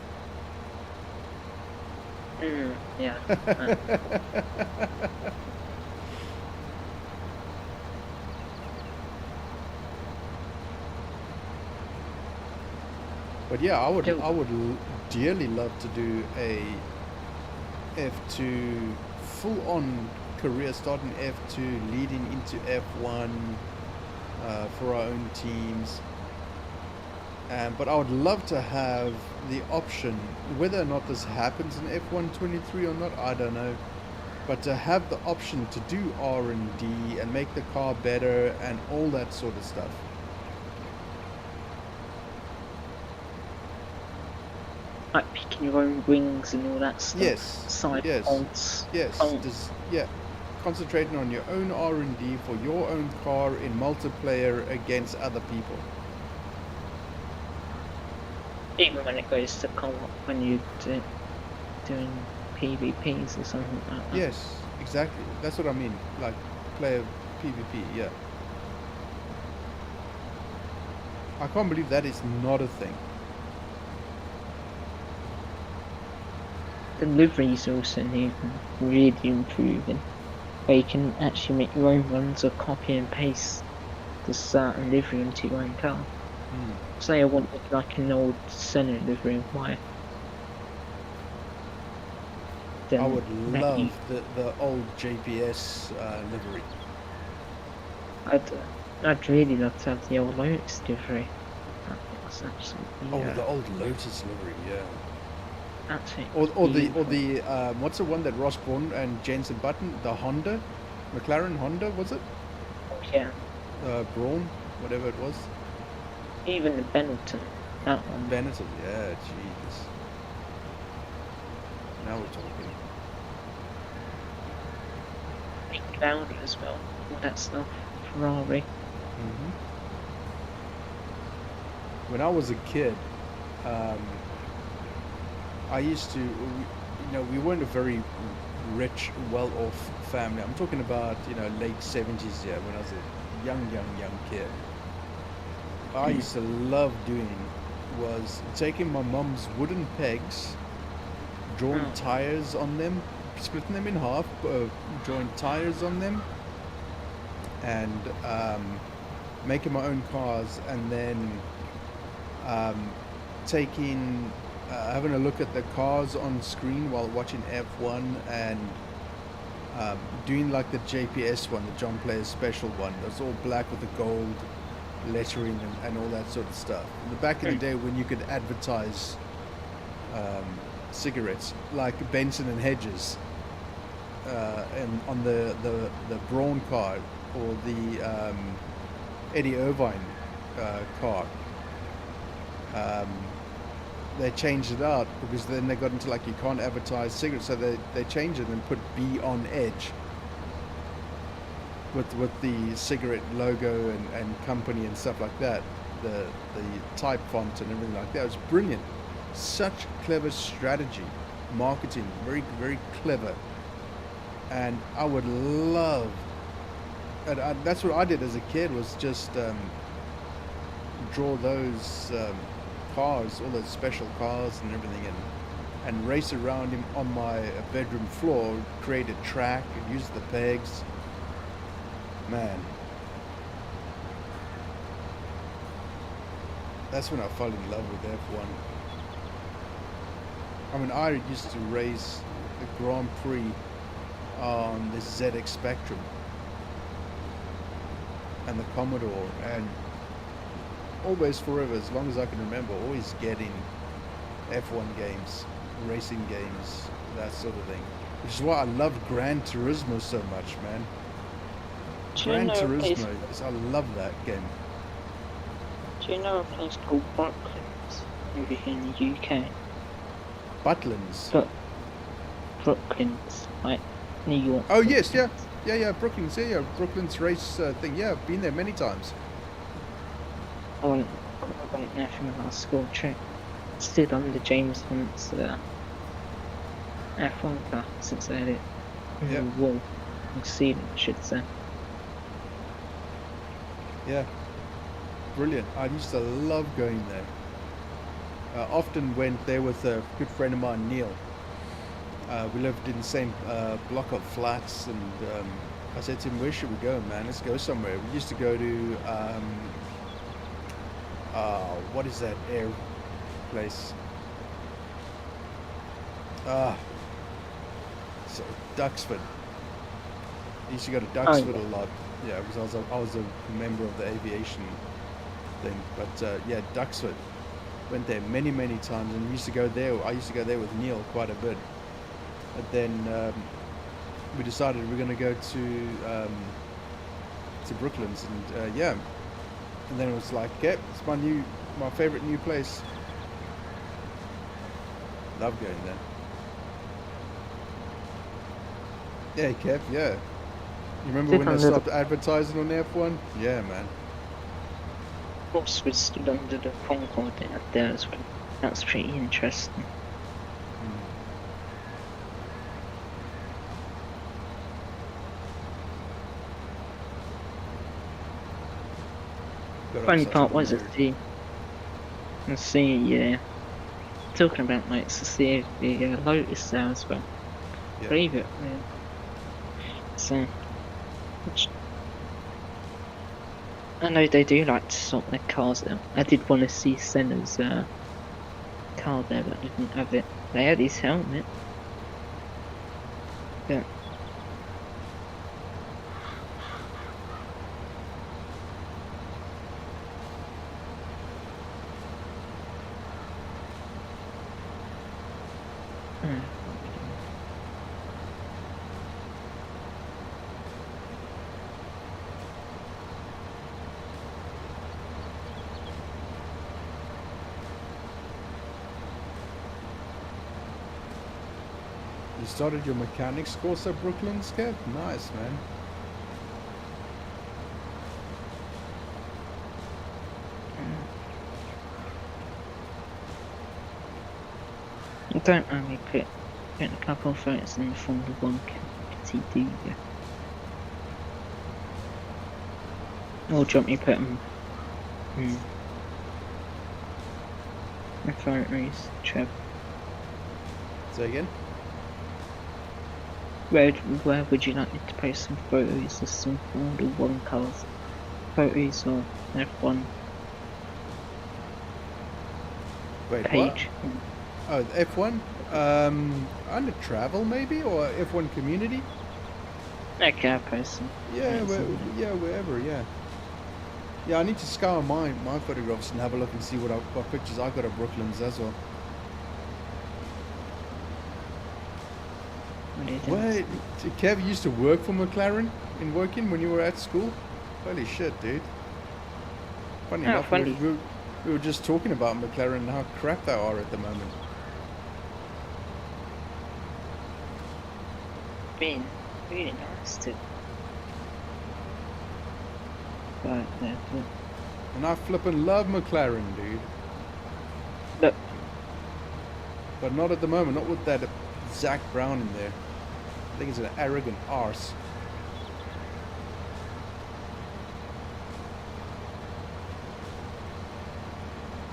Yeah. But yeah, I would dearly love to do a F2 full-on career, starting F2, leading into F1 for our own teams. But I would love to have the option, whether or not this happens in F123 or not, I don't know. But to have the option to do R&D and make the car better and all that sort of stuff. Like picking your own wings and all that stuff. Yes. Side bolts. Yes. Concentrating on your own R&D for your own car in multiplayer against other people. Even when it goes to co-op, when you're doing PvPs or something like that. Yes, exactly. That's what I mean. Like player PvP, yeah. I can't believe that is not a thing. The liveries also need really improving. Where you can actually make your own ones or copy and paste the certain livery into your own car. Say I wanted like an old Senna livery of mine. Then I would that love the old JPS livery. I'd really love to have the old Lotus livery. That's absolutely. Oh, the old Lotus livery, yeah. Absolutely. Or the what's the one that Ross Bourne and Jensen Button, the Honda, McLaren Honda, was it? Yeah. Braun, whatever it was. Even the Benetton, that one. Benetton, yeah, jeez. Now we're talking. Big Cloudy as well, all that stuff. Ferrari. When I was a kid, I used to, we weren't a very rich, well-off family. I'm talking about, late 70s, yeah, when I was a young kid. I used to love doing was taking my mum's wooden pegs, drawing tires on them, splitting them in half, drawing tires on them, and making my own cars, and then having a look at the cars on screen while watching F1, and doing like the JPS one, the John Player Special one. That's all black with the gold lettering and all that sort of stuff. In the back in the day when you could advertise cigarettes, like Benson and Hedges, and on the Braun card, or the Eddie Irvine card. They changed it out because then they got into like you can't advertise cigarettes, so they changed it and put B on edge with the cigarette logo and company and stuff like that, the type font and everything like that. It was brilliant. Such clever strategy, marketing, very, very clever. And I would love, and that's what I did as a kid, was just draw those cars, all those special cars and everything, and race around him on my bedroom floor, create a track and use the pegs. Man, that's when I fell in love with F1. I mean, I used to race the Grand Prix on the ZX Spectrum and the Commodore, and always forever, as long as I can remember, always getting F1 games, racing games, that sort of thing. Which is why I love Gran Turismo so much, man. Gran Turismo, I love that game. Do you know a place called Bucklands over here in the UK? Butlins? Brooklands, like New York. Oh yes, yeah. Brooklands, yeah, Brooklands race thing. Yeah, I've been there many times. I went there from our school trip. Stood under James Hunt's F1 car since they had it in the wall, or ceiling, I should say. Yeah, brilliant. I used to love going there. Often went there with a good friend of mine, Neil. We lived in the same block of flats, and I said to him, "Where should we go, man? Let's go somewhere." We used to go to what is that air place? So Duxford. I used to go to Duxford a lot. Yeah, because I was a member of the aviation thing. But yeah, Duxford. Went there many times, and used to go there. I used to go there with Neil quite a bit. But then we decided we were going to go to Brooklands, and yeah. And then it was like, okay, it's my favorite new place. Love going there. Yeah, Kev, yeah. You remember when they stopped advertising on F1? Yeah, man. Of course, we stood under the Concorde they had there as well. That's pretty interesting. Funny part was the And see, talking about lights, to see if the Lotus there as well. Yeah. Believe it. So, which, I know they do like to sort their cars out. I did want to see Senna's car there, but I didn't have it. They had his helmet. Yeah. You started your mechanics course at Brooklyn, Skev? Nice, man. I don't only put a couple of photos in the Formula 1 community, do you? Or do you want me to put them the photos, Trev? Say again? Where would you like me to post some photos of some Formula 1 cars? Photos or F1 Wait, page? what? Oh, F1? Under travel maybe? Or F1 community? Okay, I'll post some. Yeah, wherever, yeah. Yeah, I need to scour my photographs and have a look and see what pictures I got of Brooklyn's as well. Wait, Kev used to work for McLaren in Woking when you were at school? Holy shit, dude. Funny enough, we were just talking about McLaren and how crap they are at the moment. Been really nice too. But And I flippin' love McLaren, dude. look, But not at the moment, not with that Zach Brown in there. I think he's an arrogant arse.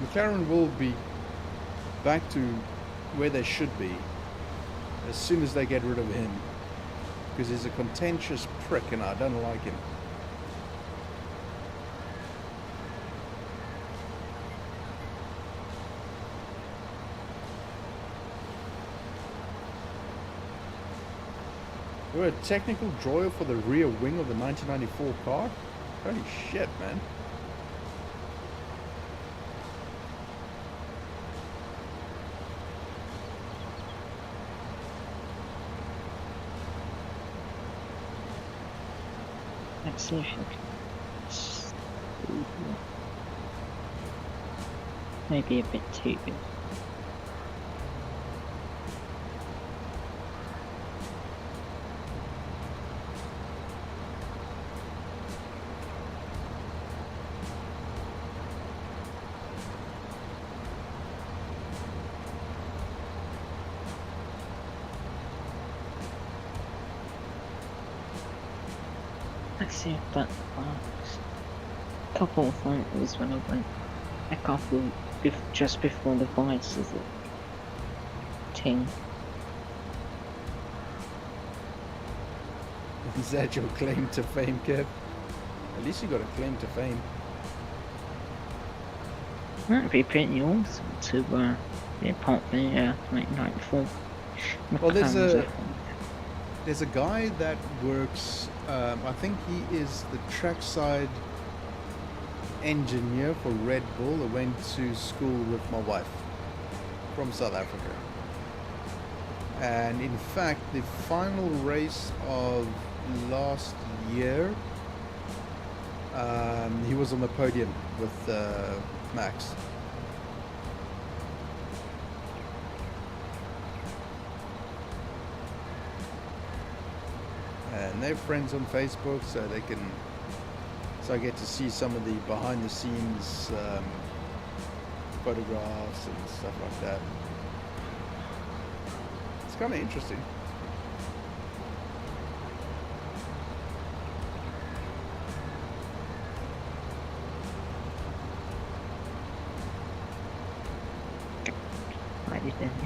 McLaren will be back to where they should be as soon as they get rid of him, because he's a contentious prick and I don't like him. We're a technical drawer for the rear wing of the 1994 car? Holy shit, man. let's see if you can. Maybe a bit too big. Let's see if that works. Couple of photos when I went a couple just before the vice is a ting. Is that your claim to fame, Kev? At least you got a claim to fame. That'd be pretty awesome to be a part of the 1994. Well, there's a guy that works, I think he is the trackside engineer for Red Bull that went to school with my wife from South Africa. And in fact, the final race of last year, he was on the podium with Max. And they're friends on Facebook, so I get to see some of the behind the scenes photographs and stuff like that. It's kind of interesting.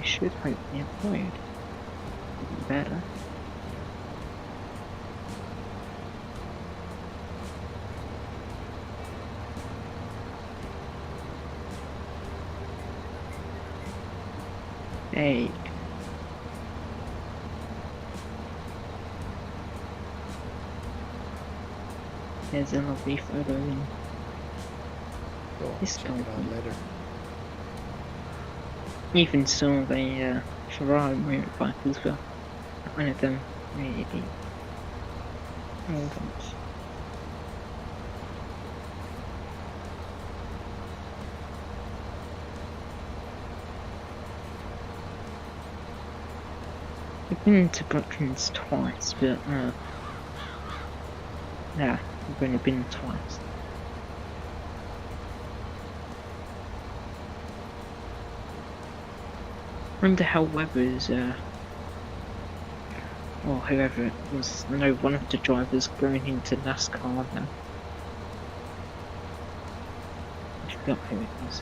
should hopefully avoid better. Hey. There's a lovely photo in Oh, this check it out company. later. Even saw the Ferrari motorbike as well. One of them really old ones. I've been to Brooklands twice, but yeah, I've only been twice. Wonder how Weber's or whoever it was, no, one of the drivers going into NASCAR now. I forgot who it was.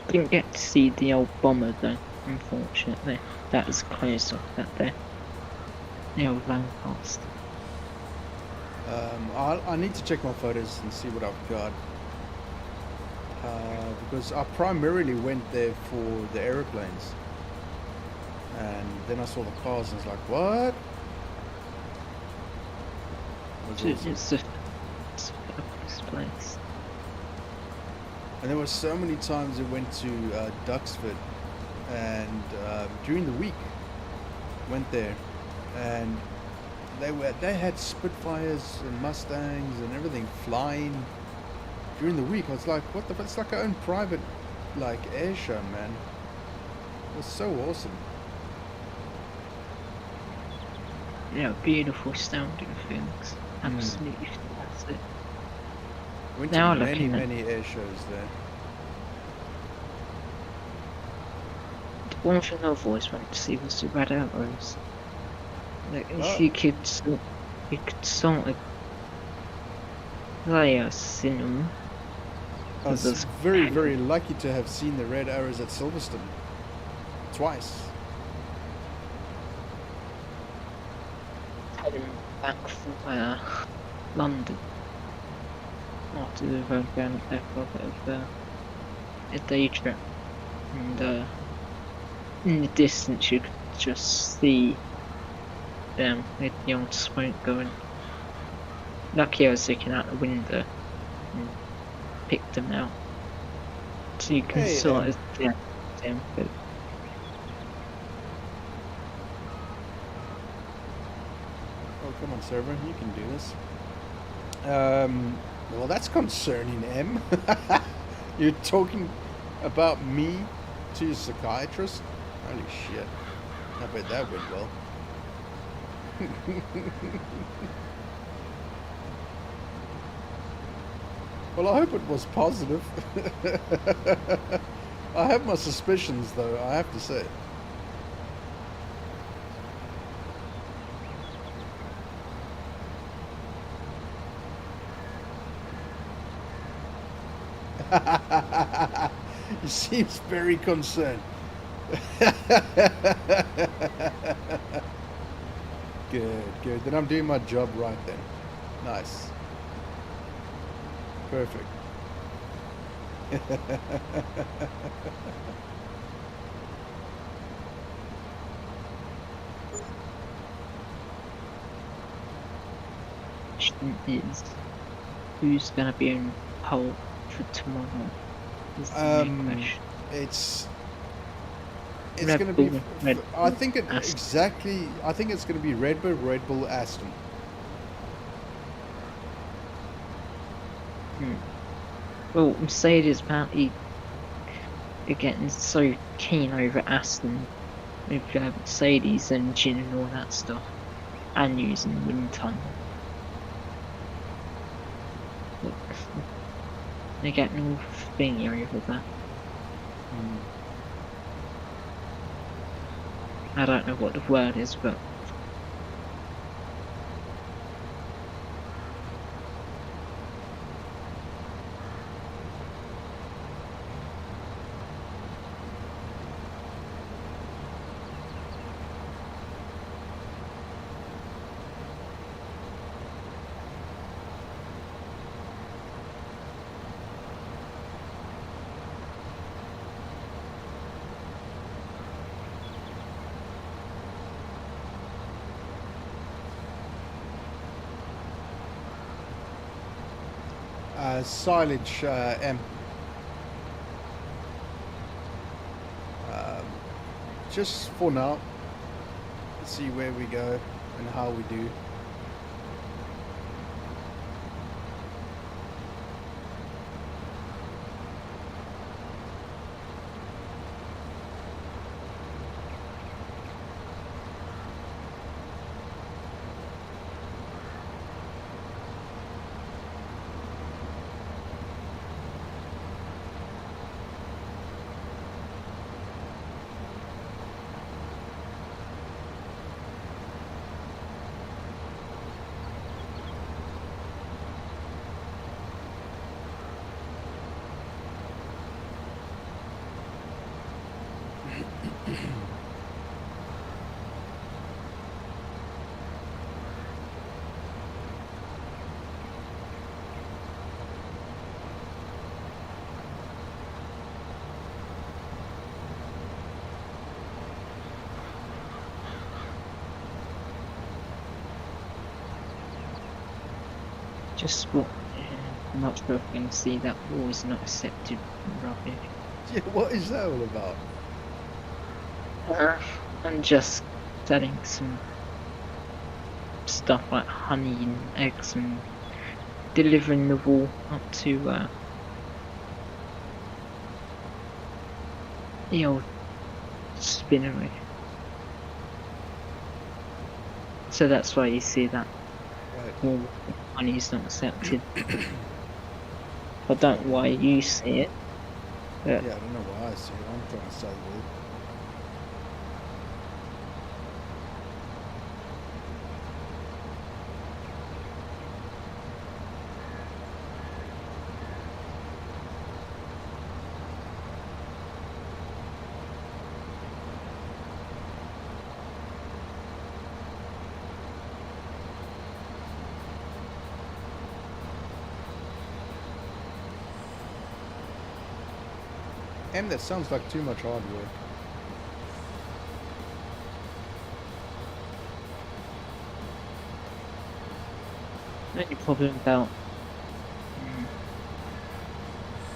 Didn't get to see the old bomber though, unfortunately. That was closed off that day. The old Lancaster. I need to check my photos and see what I've got. Because I primarily went there for the aeroplanes. And then I saw the cars and I was like, what? It's a fabulous place. And there were so many times I went to Duxford, and during the week went there, and they had Spitfires and Mustangs and everything flying during the week. I was like, what the? It's like our own private like air show, man. It was so awesome. Yeah, beautiful sounding things. Absolutely fantastic. Went Now to looking at many air shows there. one thing I've always wanted to see was the red arrows. Like if Oh. you could sort of layer cinema. I was There's very lucky to have seen the red arrows at Silverstone twice. heading back from London after the road going up there for a bit of a day trip, and in the distance you could just see them with the old smoke going. Lucky I was looking out the window and picked them out, so you can sort of see them. But Oh, come on, server, you can do this. Well, that's concerning, M. You're talking about me to a psychiatrist? Holy shit. I bet that went well. Well, I hope it was positive. I have my suspicions, though, I have to say. He seems very concerned. Good. Then I'm doing my job right then. Nice. Perfect. question is, who's gonna be in poll for tomorrow? Is the main question. It's Red going to be. Bull, Red I think it Aston. exactly. I think it's going to be Red Bull, Aston. Well, Mercedes apparently are getting so keen over Aston with Mercedes engine and all that stuff, and using wind tunnel. Look, they're getting all thingy over that. I don't know what the word is, but Silage M. Just for now, let's see where we go and how we do. just what much better thing to see that war is not accepted rubbish. Yeah, what is that all about? And just selling some stuff like honey and eggs and delivering the wool up to the old spinnery. So that's why you see that wool honey is not accepted. I don't know why you see it. But Yeah, I don't know why I see it. I'm trying to sell wool. M, that sounds like too much hard work. the only problem about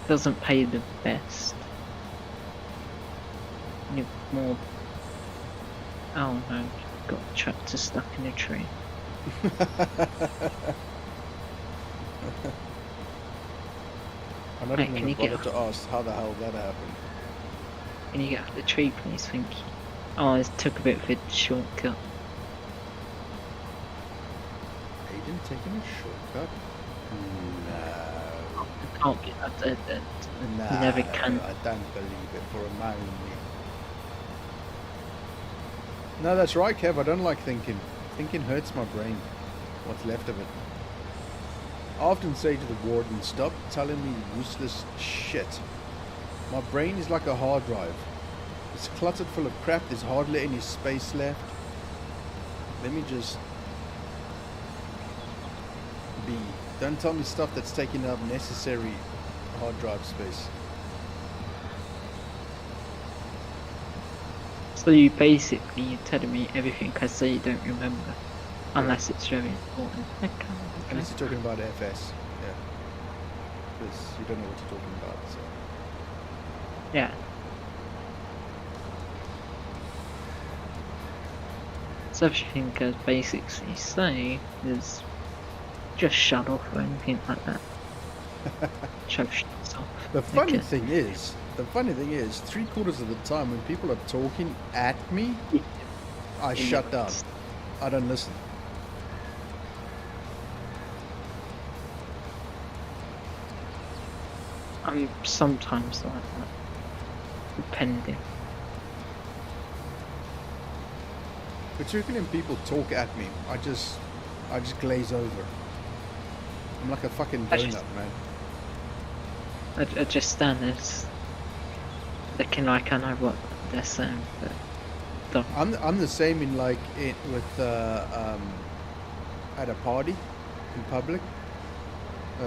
doesn't pay the best. You more. Oh no, got a tractor stuck in a tree. I'm not Hey, even can gonna you get bother to ask how the hell that happened. Can you get off the tree, please? Thank you. Oh, it took a bit of a shortcut. Aiden taking a shortcut? No. It can't be that. No, Never can. I don't believe it for a moment. No, that's right, Kev. I don't like thinking. Thinking hurts my brain. What's left of it. I often say to the warden, stop telling me useless shit. My brain is like a hard drive. It's cluttered full of crap. There's hardly any space left. Let me just be. Don't tell me stuff that's taking up necessary hard drive space. So you're telling me everything I say you don't remember, unless it's very important. Okay. Unless you're talking about FS, yeah. Because you don't know what you're talking about, so. Yeah. So everything as basically say is just shut off or anything like that. Shove shit off. The funny Okay. thing is, 3/4 of the time when people are talking at me, I shut down. I don't listen. I'm sometimes like that, depending. Particularly when people talk at me, I just glaze over. I'm like a fucking donut, man. I just stand there looking like I know what they're saying, but don't. I'm the same in like with at a party in public.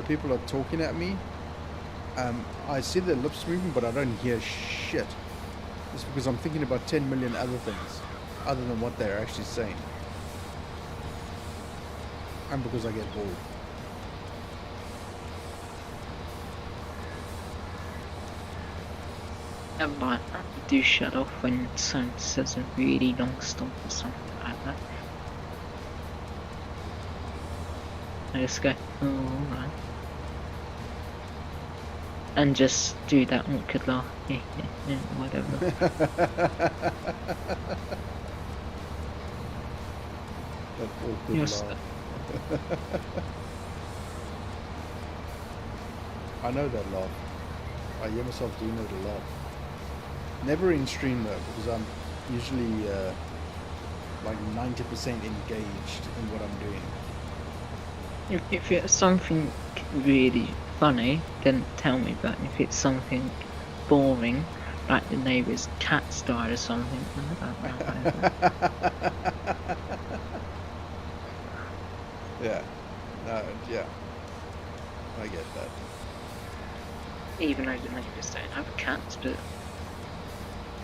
People are talking at me. I see their lips moving, but I don't hear shit. It's because I'm thinking about 10 million other things other than what they're actually saying, and because I get bored. And like, I do shut off when someone says a really long stop or something like that. I just go, oh, alright. And just do that awkward laugh, yeah, whatever. That awkward Yes. laugh. I know that laugh. I hear myself doing it a lot. Never in stream though, because I'm usually like 90% engaged in what I'm doing. If it's something really funny, then tell me, but if it's something boring, like the neighbour's cat's died or something, I don't know. Yeah. No, yeah. I get that. Even though the neighbours don't have cats, but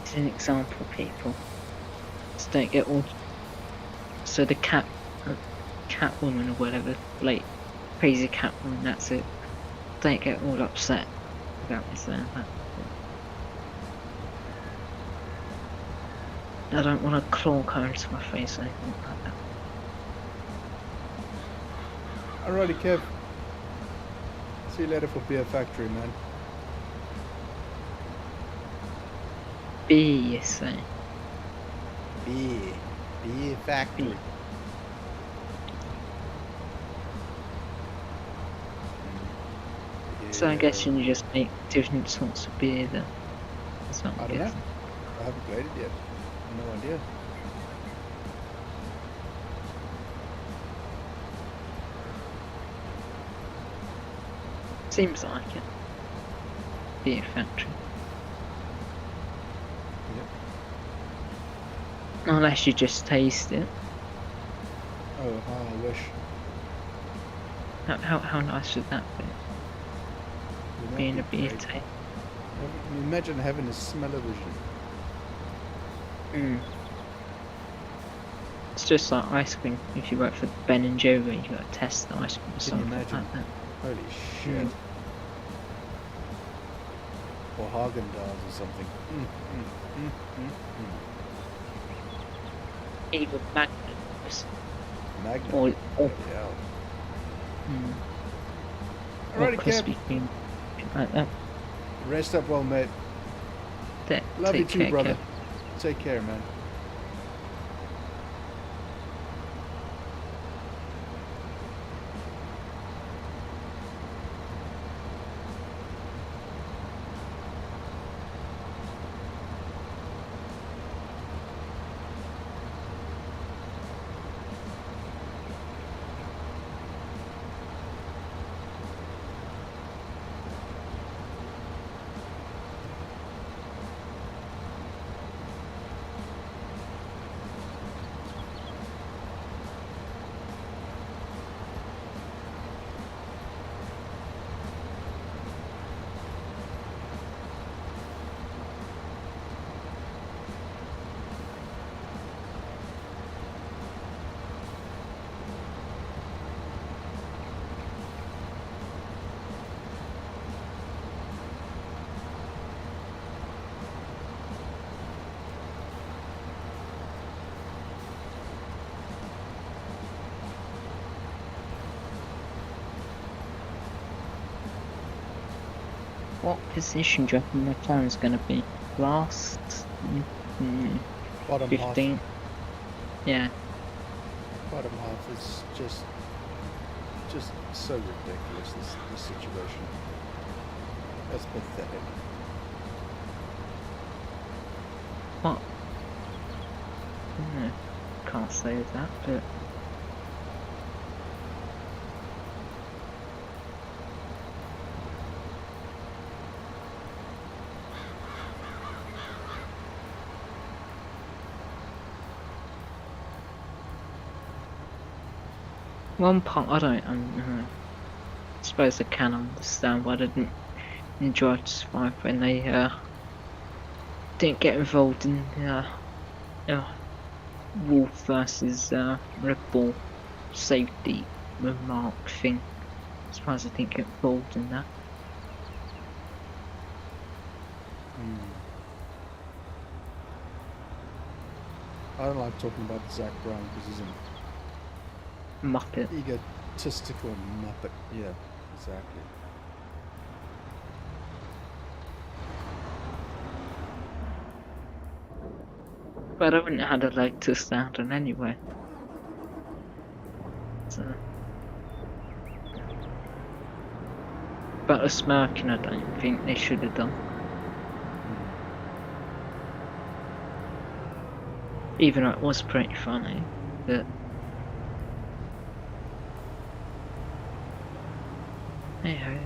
it's an example, people. Just don't get all. So the cat woman or whatever, like crazy cat woman, that's it. Don't get all upset about me saying that. I don't want to claw her into my face or anything like that. Alrighty, Kev. See you later for Beer Factory, man. B, you say? Beer Factory. So I guess you just make different sorts of beer then. That's what I I'm don't know. guessing. I haven't played it yet. No idea. Seems like it. Beer factory. Yep. Unless you just taste it. Oh, how I wish. How nice would that be? Wouldn't that Being be a beer great? taste. Imagine having a smell-o-vision. It's just like ice cream. If you work for Ben and Jerry, you gotta test the ice cream or Can you something imagine? like that. Holy shit. Or Haagen-Dazs or something. Even Magnum. Magnum. Or Yeah. or Alrighty, Krispy Kev. Kreme. Like that. Rest up well, mate. Love you Take too, care, brother. Kev. Take care, man. What position do you reckon the McLaren's going to be? Last? Bottom 15? half. Yeah. Bottom half is just so ridiculous. This situation. That's pathetic. What? No, can't say that, but. One part I don't suppose I can understand why I didn't enjoy Survive when they didn't get involved in Wolf versus Red Bull safety remark thing. I suppose I didn't get involved in that. I don't like talking about Zach Brown because he's an Muppet. egotistical muppet. Yeah, exactly. But I wouldn't have had a leg to stand on anyway. So. But a smirking I don't think they should have done. Even though it was pretty funny, but hey ho.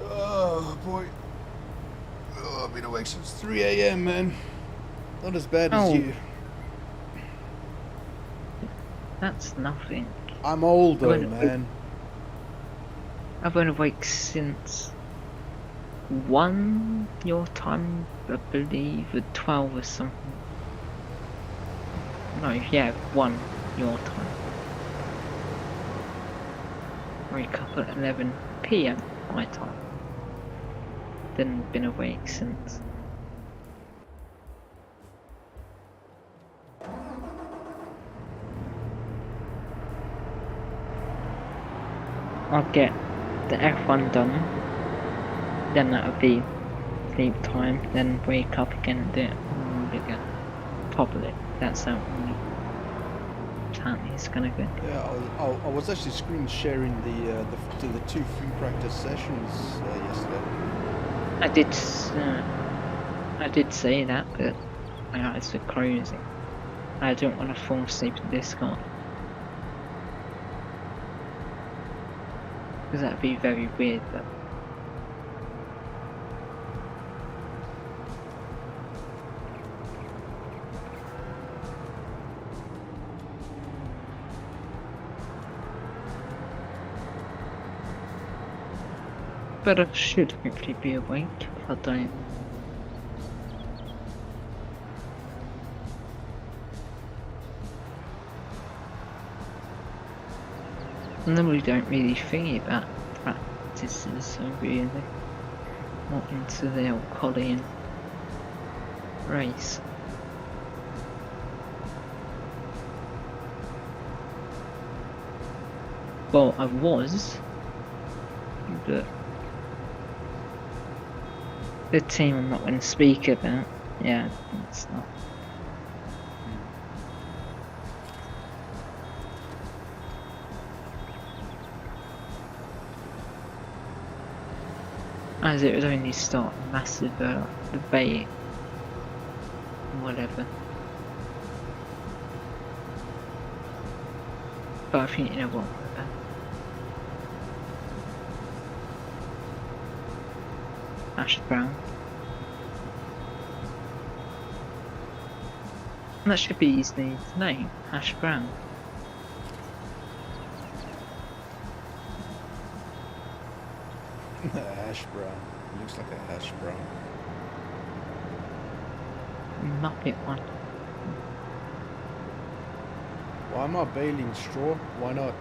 Oh boy. Oh, I've been awake since 3 AM, man. Not as bad as you. That's nothing. I'm old though, man. I've been awake since 1 your time, I believe, at 12 or something. No, yeah, 1 your time. Wake up at 11 PM my time. Then been awake since. I'll get the F1 done, then that'll be sleep time, then wake up again and do it all again. Probably. That's how apparently it's gonna go. Yeah, I was actually screen sharing the 2 free practice sessions yesterday. I did say that, but my eyes were closing. I don't want to fall asleep in Discord. Because that'd be very weird, but I should hopefully be awake if I don't. I normally don't really think about practices, so really not into the old Colleen race. Well, I was, but the team I'm not going to speak about, yeah, it's not. As it would only start a massive debate, whatever. But I think you know what, Ash Brown. And that should be his name, Ash Brown. Hash brown. Looks like a hash brown. Muppet one. Why am I baling straw? Why not?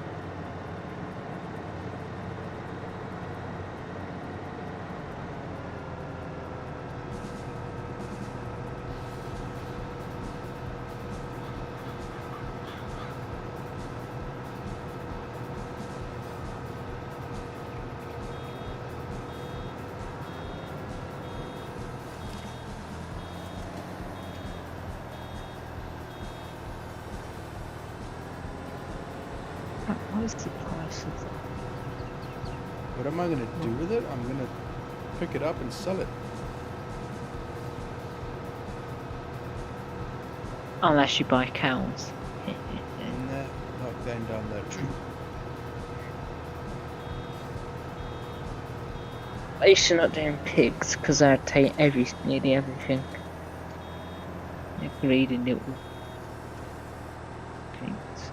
is the price of that? What am I gonna do with it? I'm gonna pick it up and sell it. Unless you buy cows. Nah, not going down that route. At least you're not doing pigs, because I'd take nearly everything. They're greedy little things.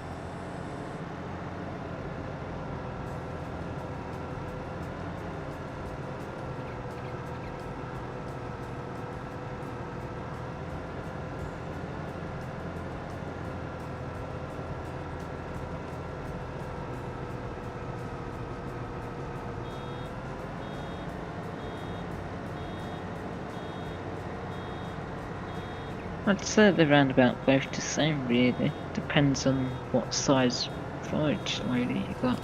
I'd say they're round about both the same really. Depends on what size forage loader you got.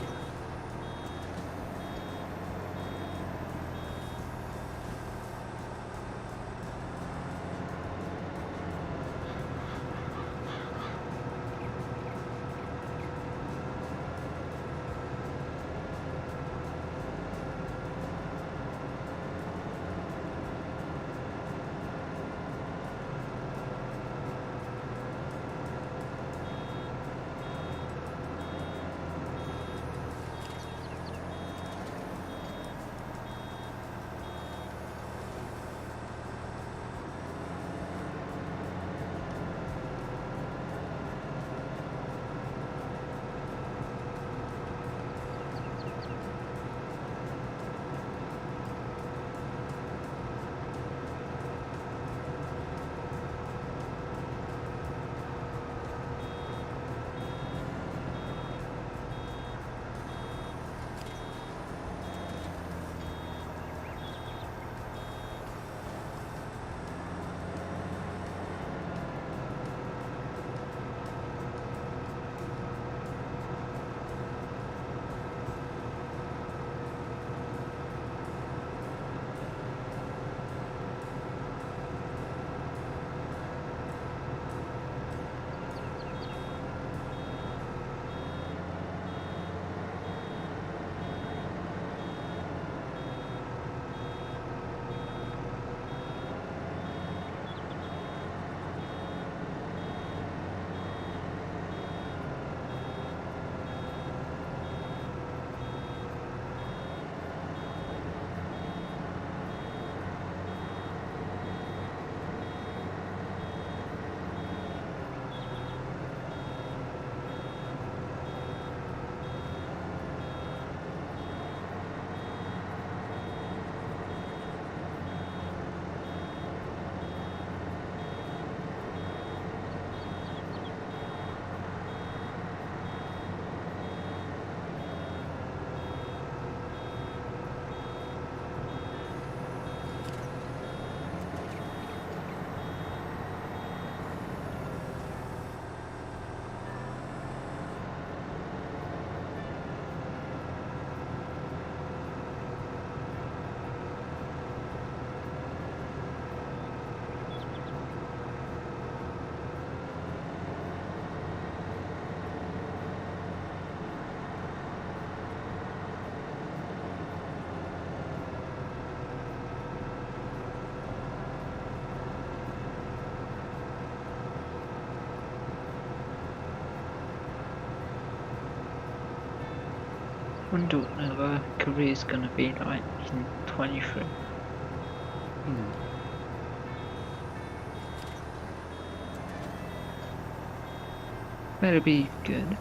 Wonder what their career's gonna be like in 23. Better be good.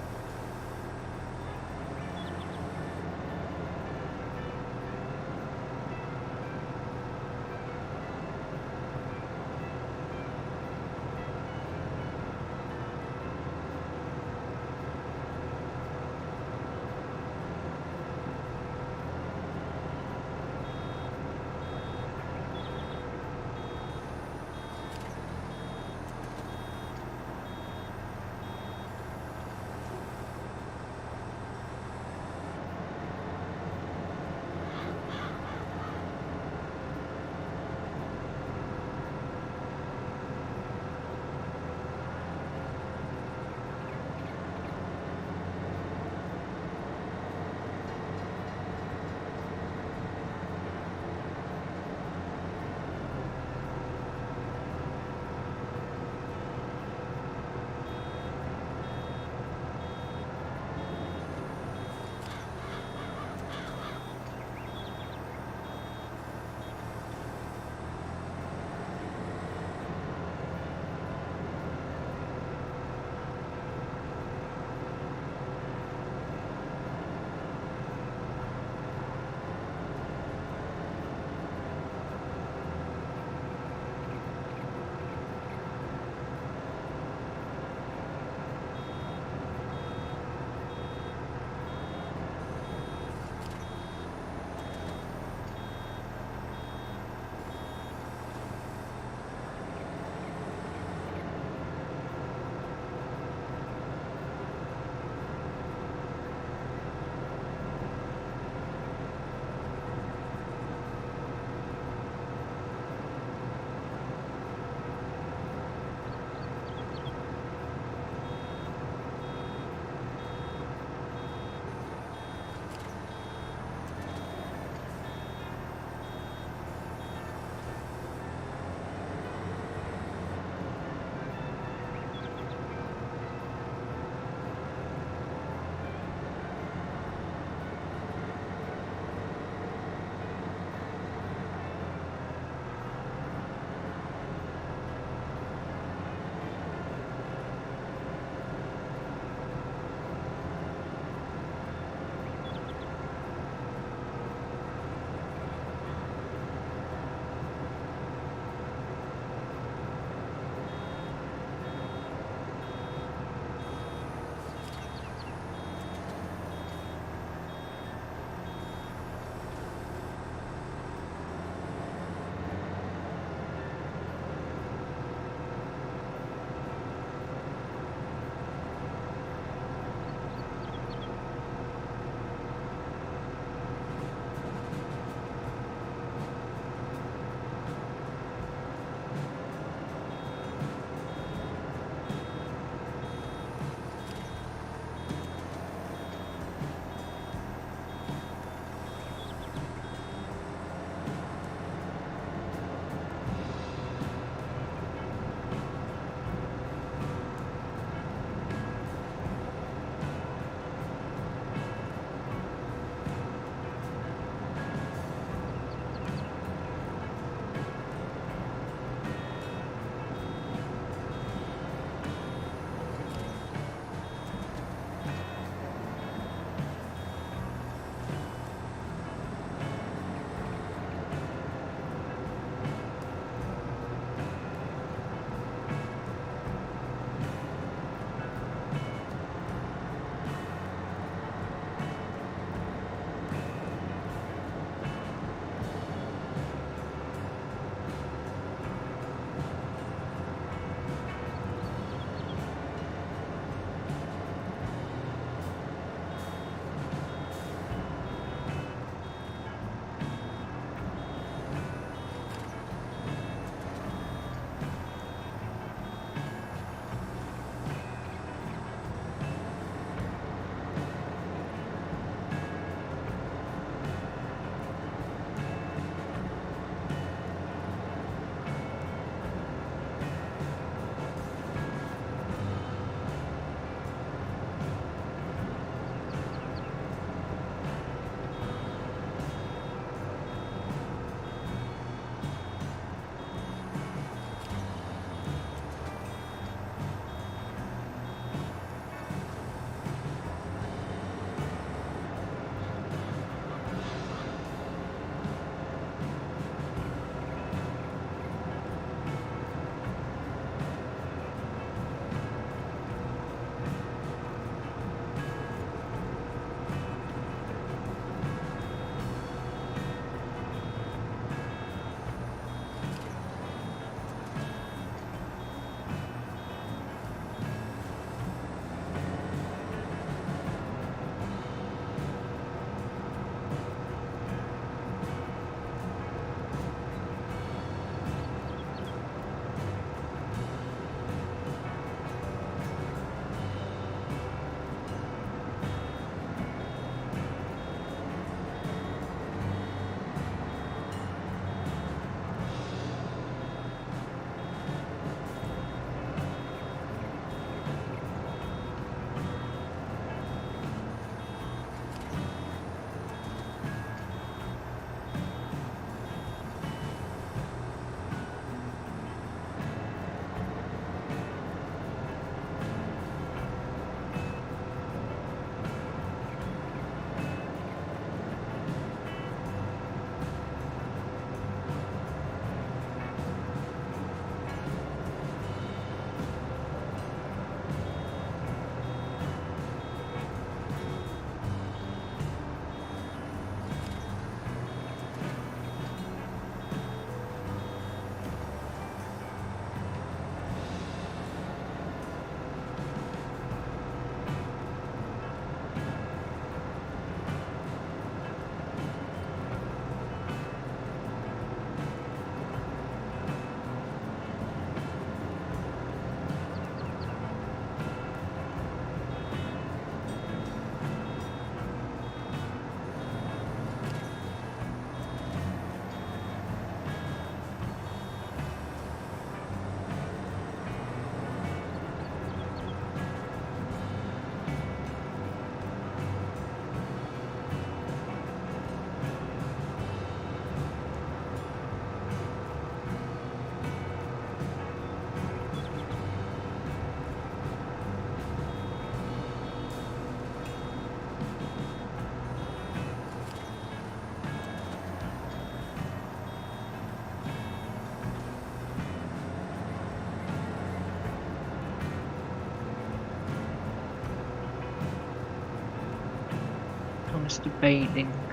Mr. Baling.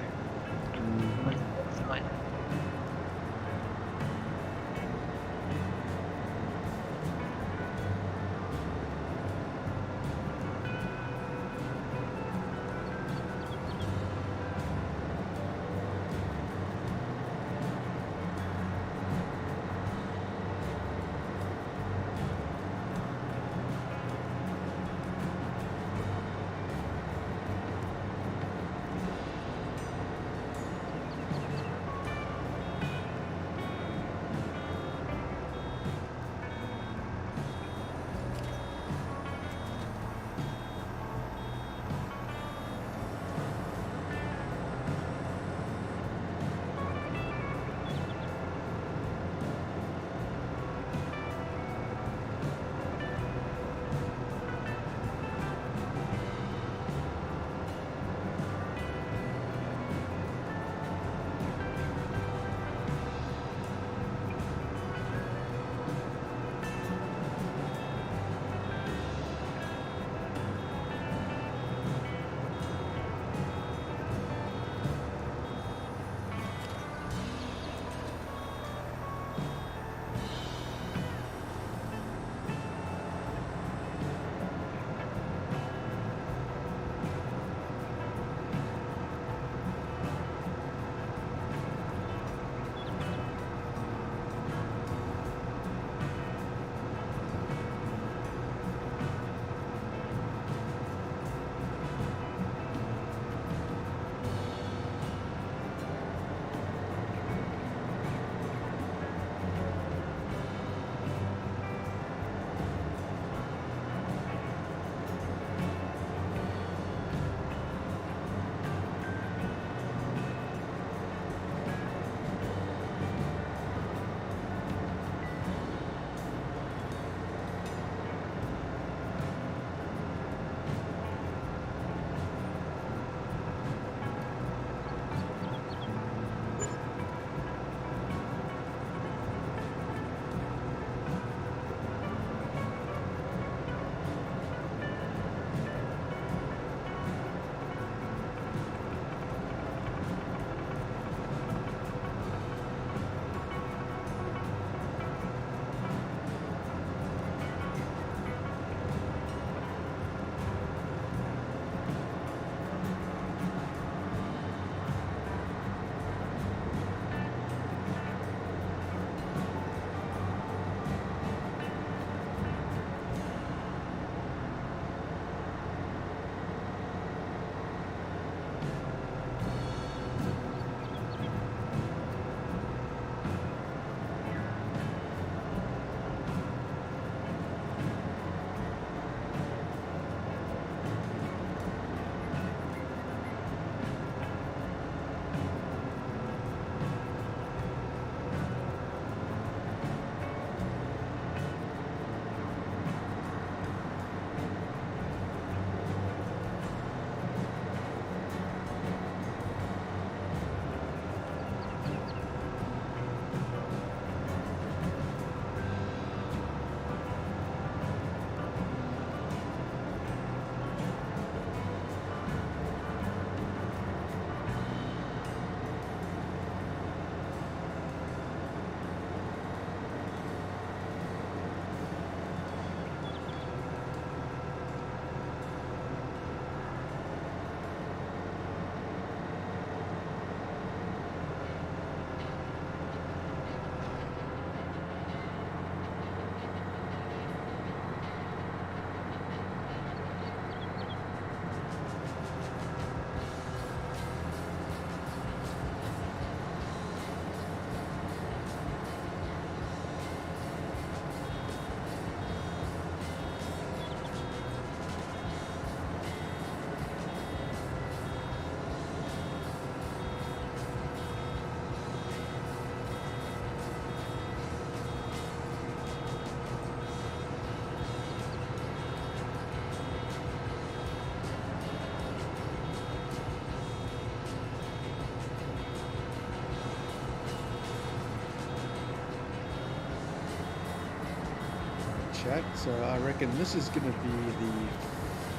chat. So I reckon this is going to be the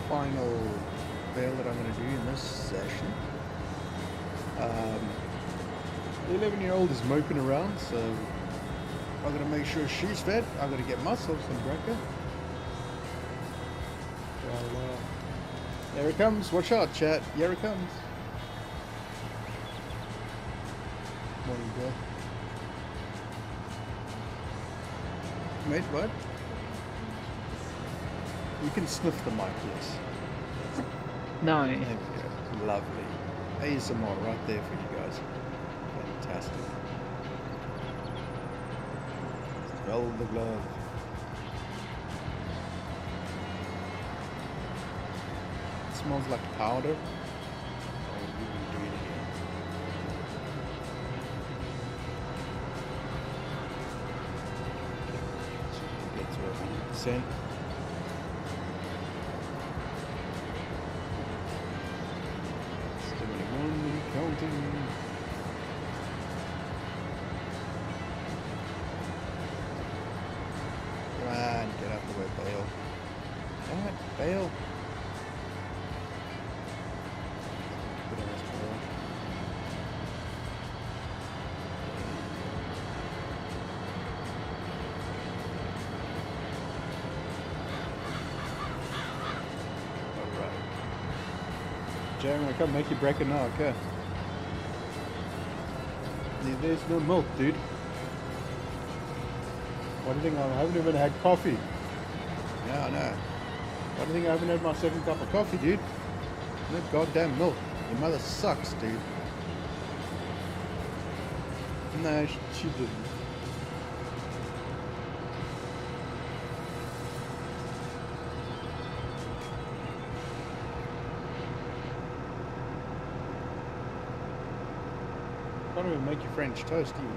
final bail that I'm going to do in this session. The 11-year-old is moping around, so I'm gonna make sure she's fed. I'm gonna get myself some breakfast. There it comes. Watch out, chat. Here it comes. Morning, bro. Wait, what? You can sniff the mic, yes. No. There we go. Lovely. ASMR right there for you guys. Fantastic. Smell the glove. It smells like powder. Oh, we've been doing it here. So get to 100%. Counting. Come on, get out the way, Bale. Come on, Bale. Good on this Bale. Alright. Jeremy, come make your breaker now, okay? There's no milk, dude. What do you think? I haven't even had coffee. No, no. What do you think? I haven't had my second cup of coffee, dude? No goddamn milk. Your mother sucks, dude. No, she didn't. Can't even make your French toast, do you?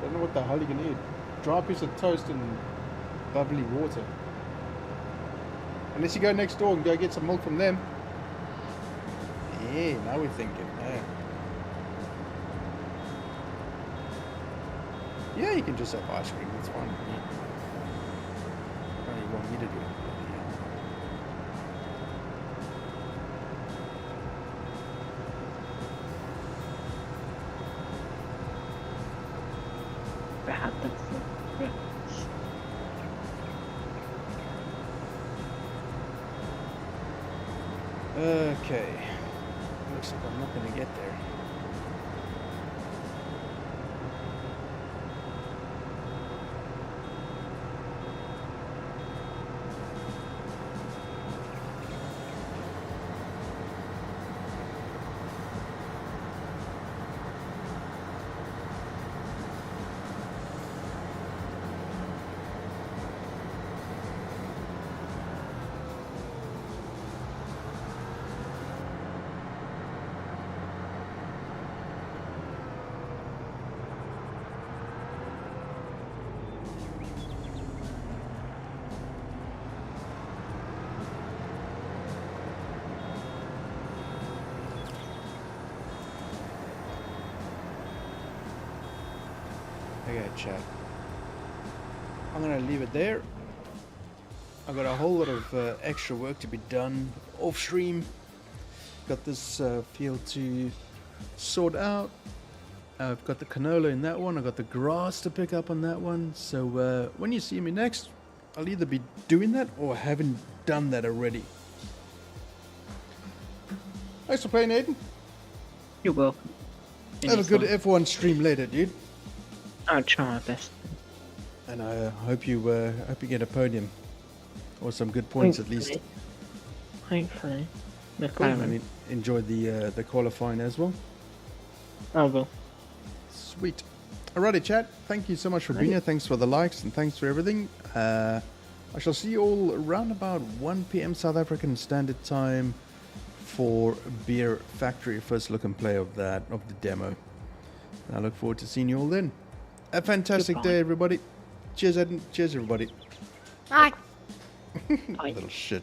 Don't know what the hell you're gonna eat. Dry piece of toast and bubbly water. Unless you go next door and go get some milk from them. Yeah, now we're thinking. Yeah, you can just have ice cream. That's fine. Yeah. What do you want me to do? Okay. Looks like I'm not going to get there. Okay, chat. I'm gonna leave it there. I've got a whole lot of extra work to be done off stream. Got this field to sort out. I've got the canola in that one. I've got the grass to pick up on that one. So when you see me next, I'll either be doing that or haven't done that already. Thanks for playing, Aiden. You're welcome. Have a good F1 stream later, dude. I'll try my best. And I hope you get a podium or some good points at least. Hopefully. Cool. And enjoy the qualifying as well. I will. Sweet. Alrighty, chat. Thank you so much for being here. Thanks for the likes and thanks for everything. I shall see you all around about 1 p.m. South African Standard Time for Beer Factory. First look and play of the demo. I look forward to seeing you all then. A fantastic day, everybody. Cheers, Eden. Cheers, everybody. Bye. Bye. Little shit.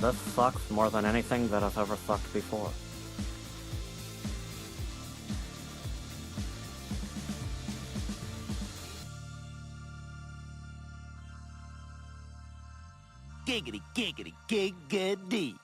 This sucks more than anything that has ever sucked before. Giggity, giggity, giggity.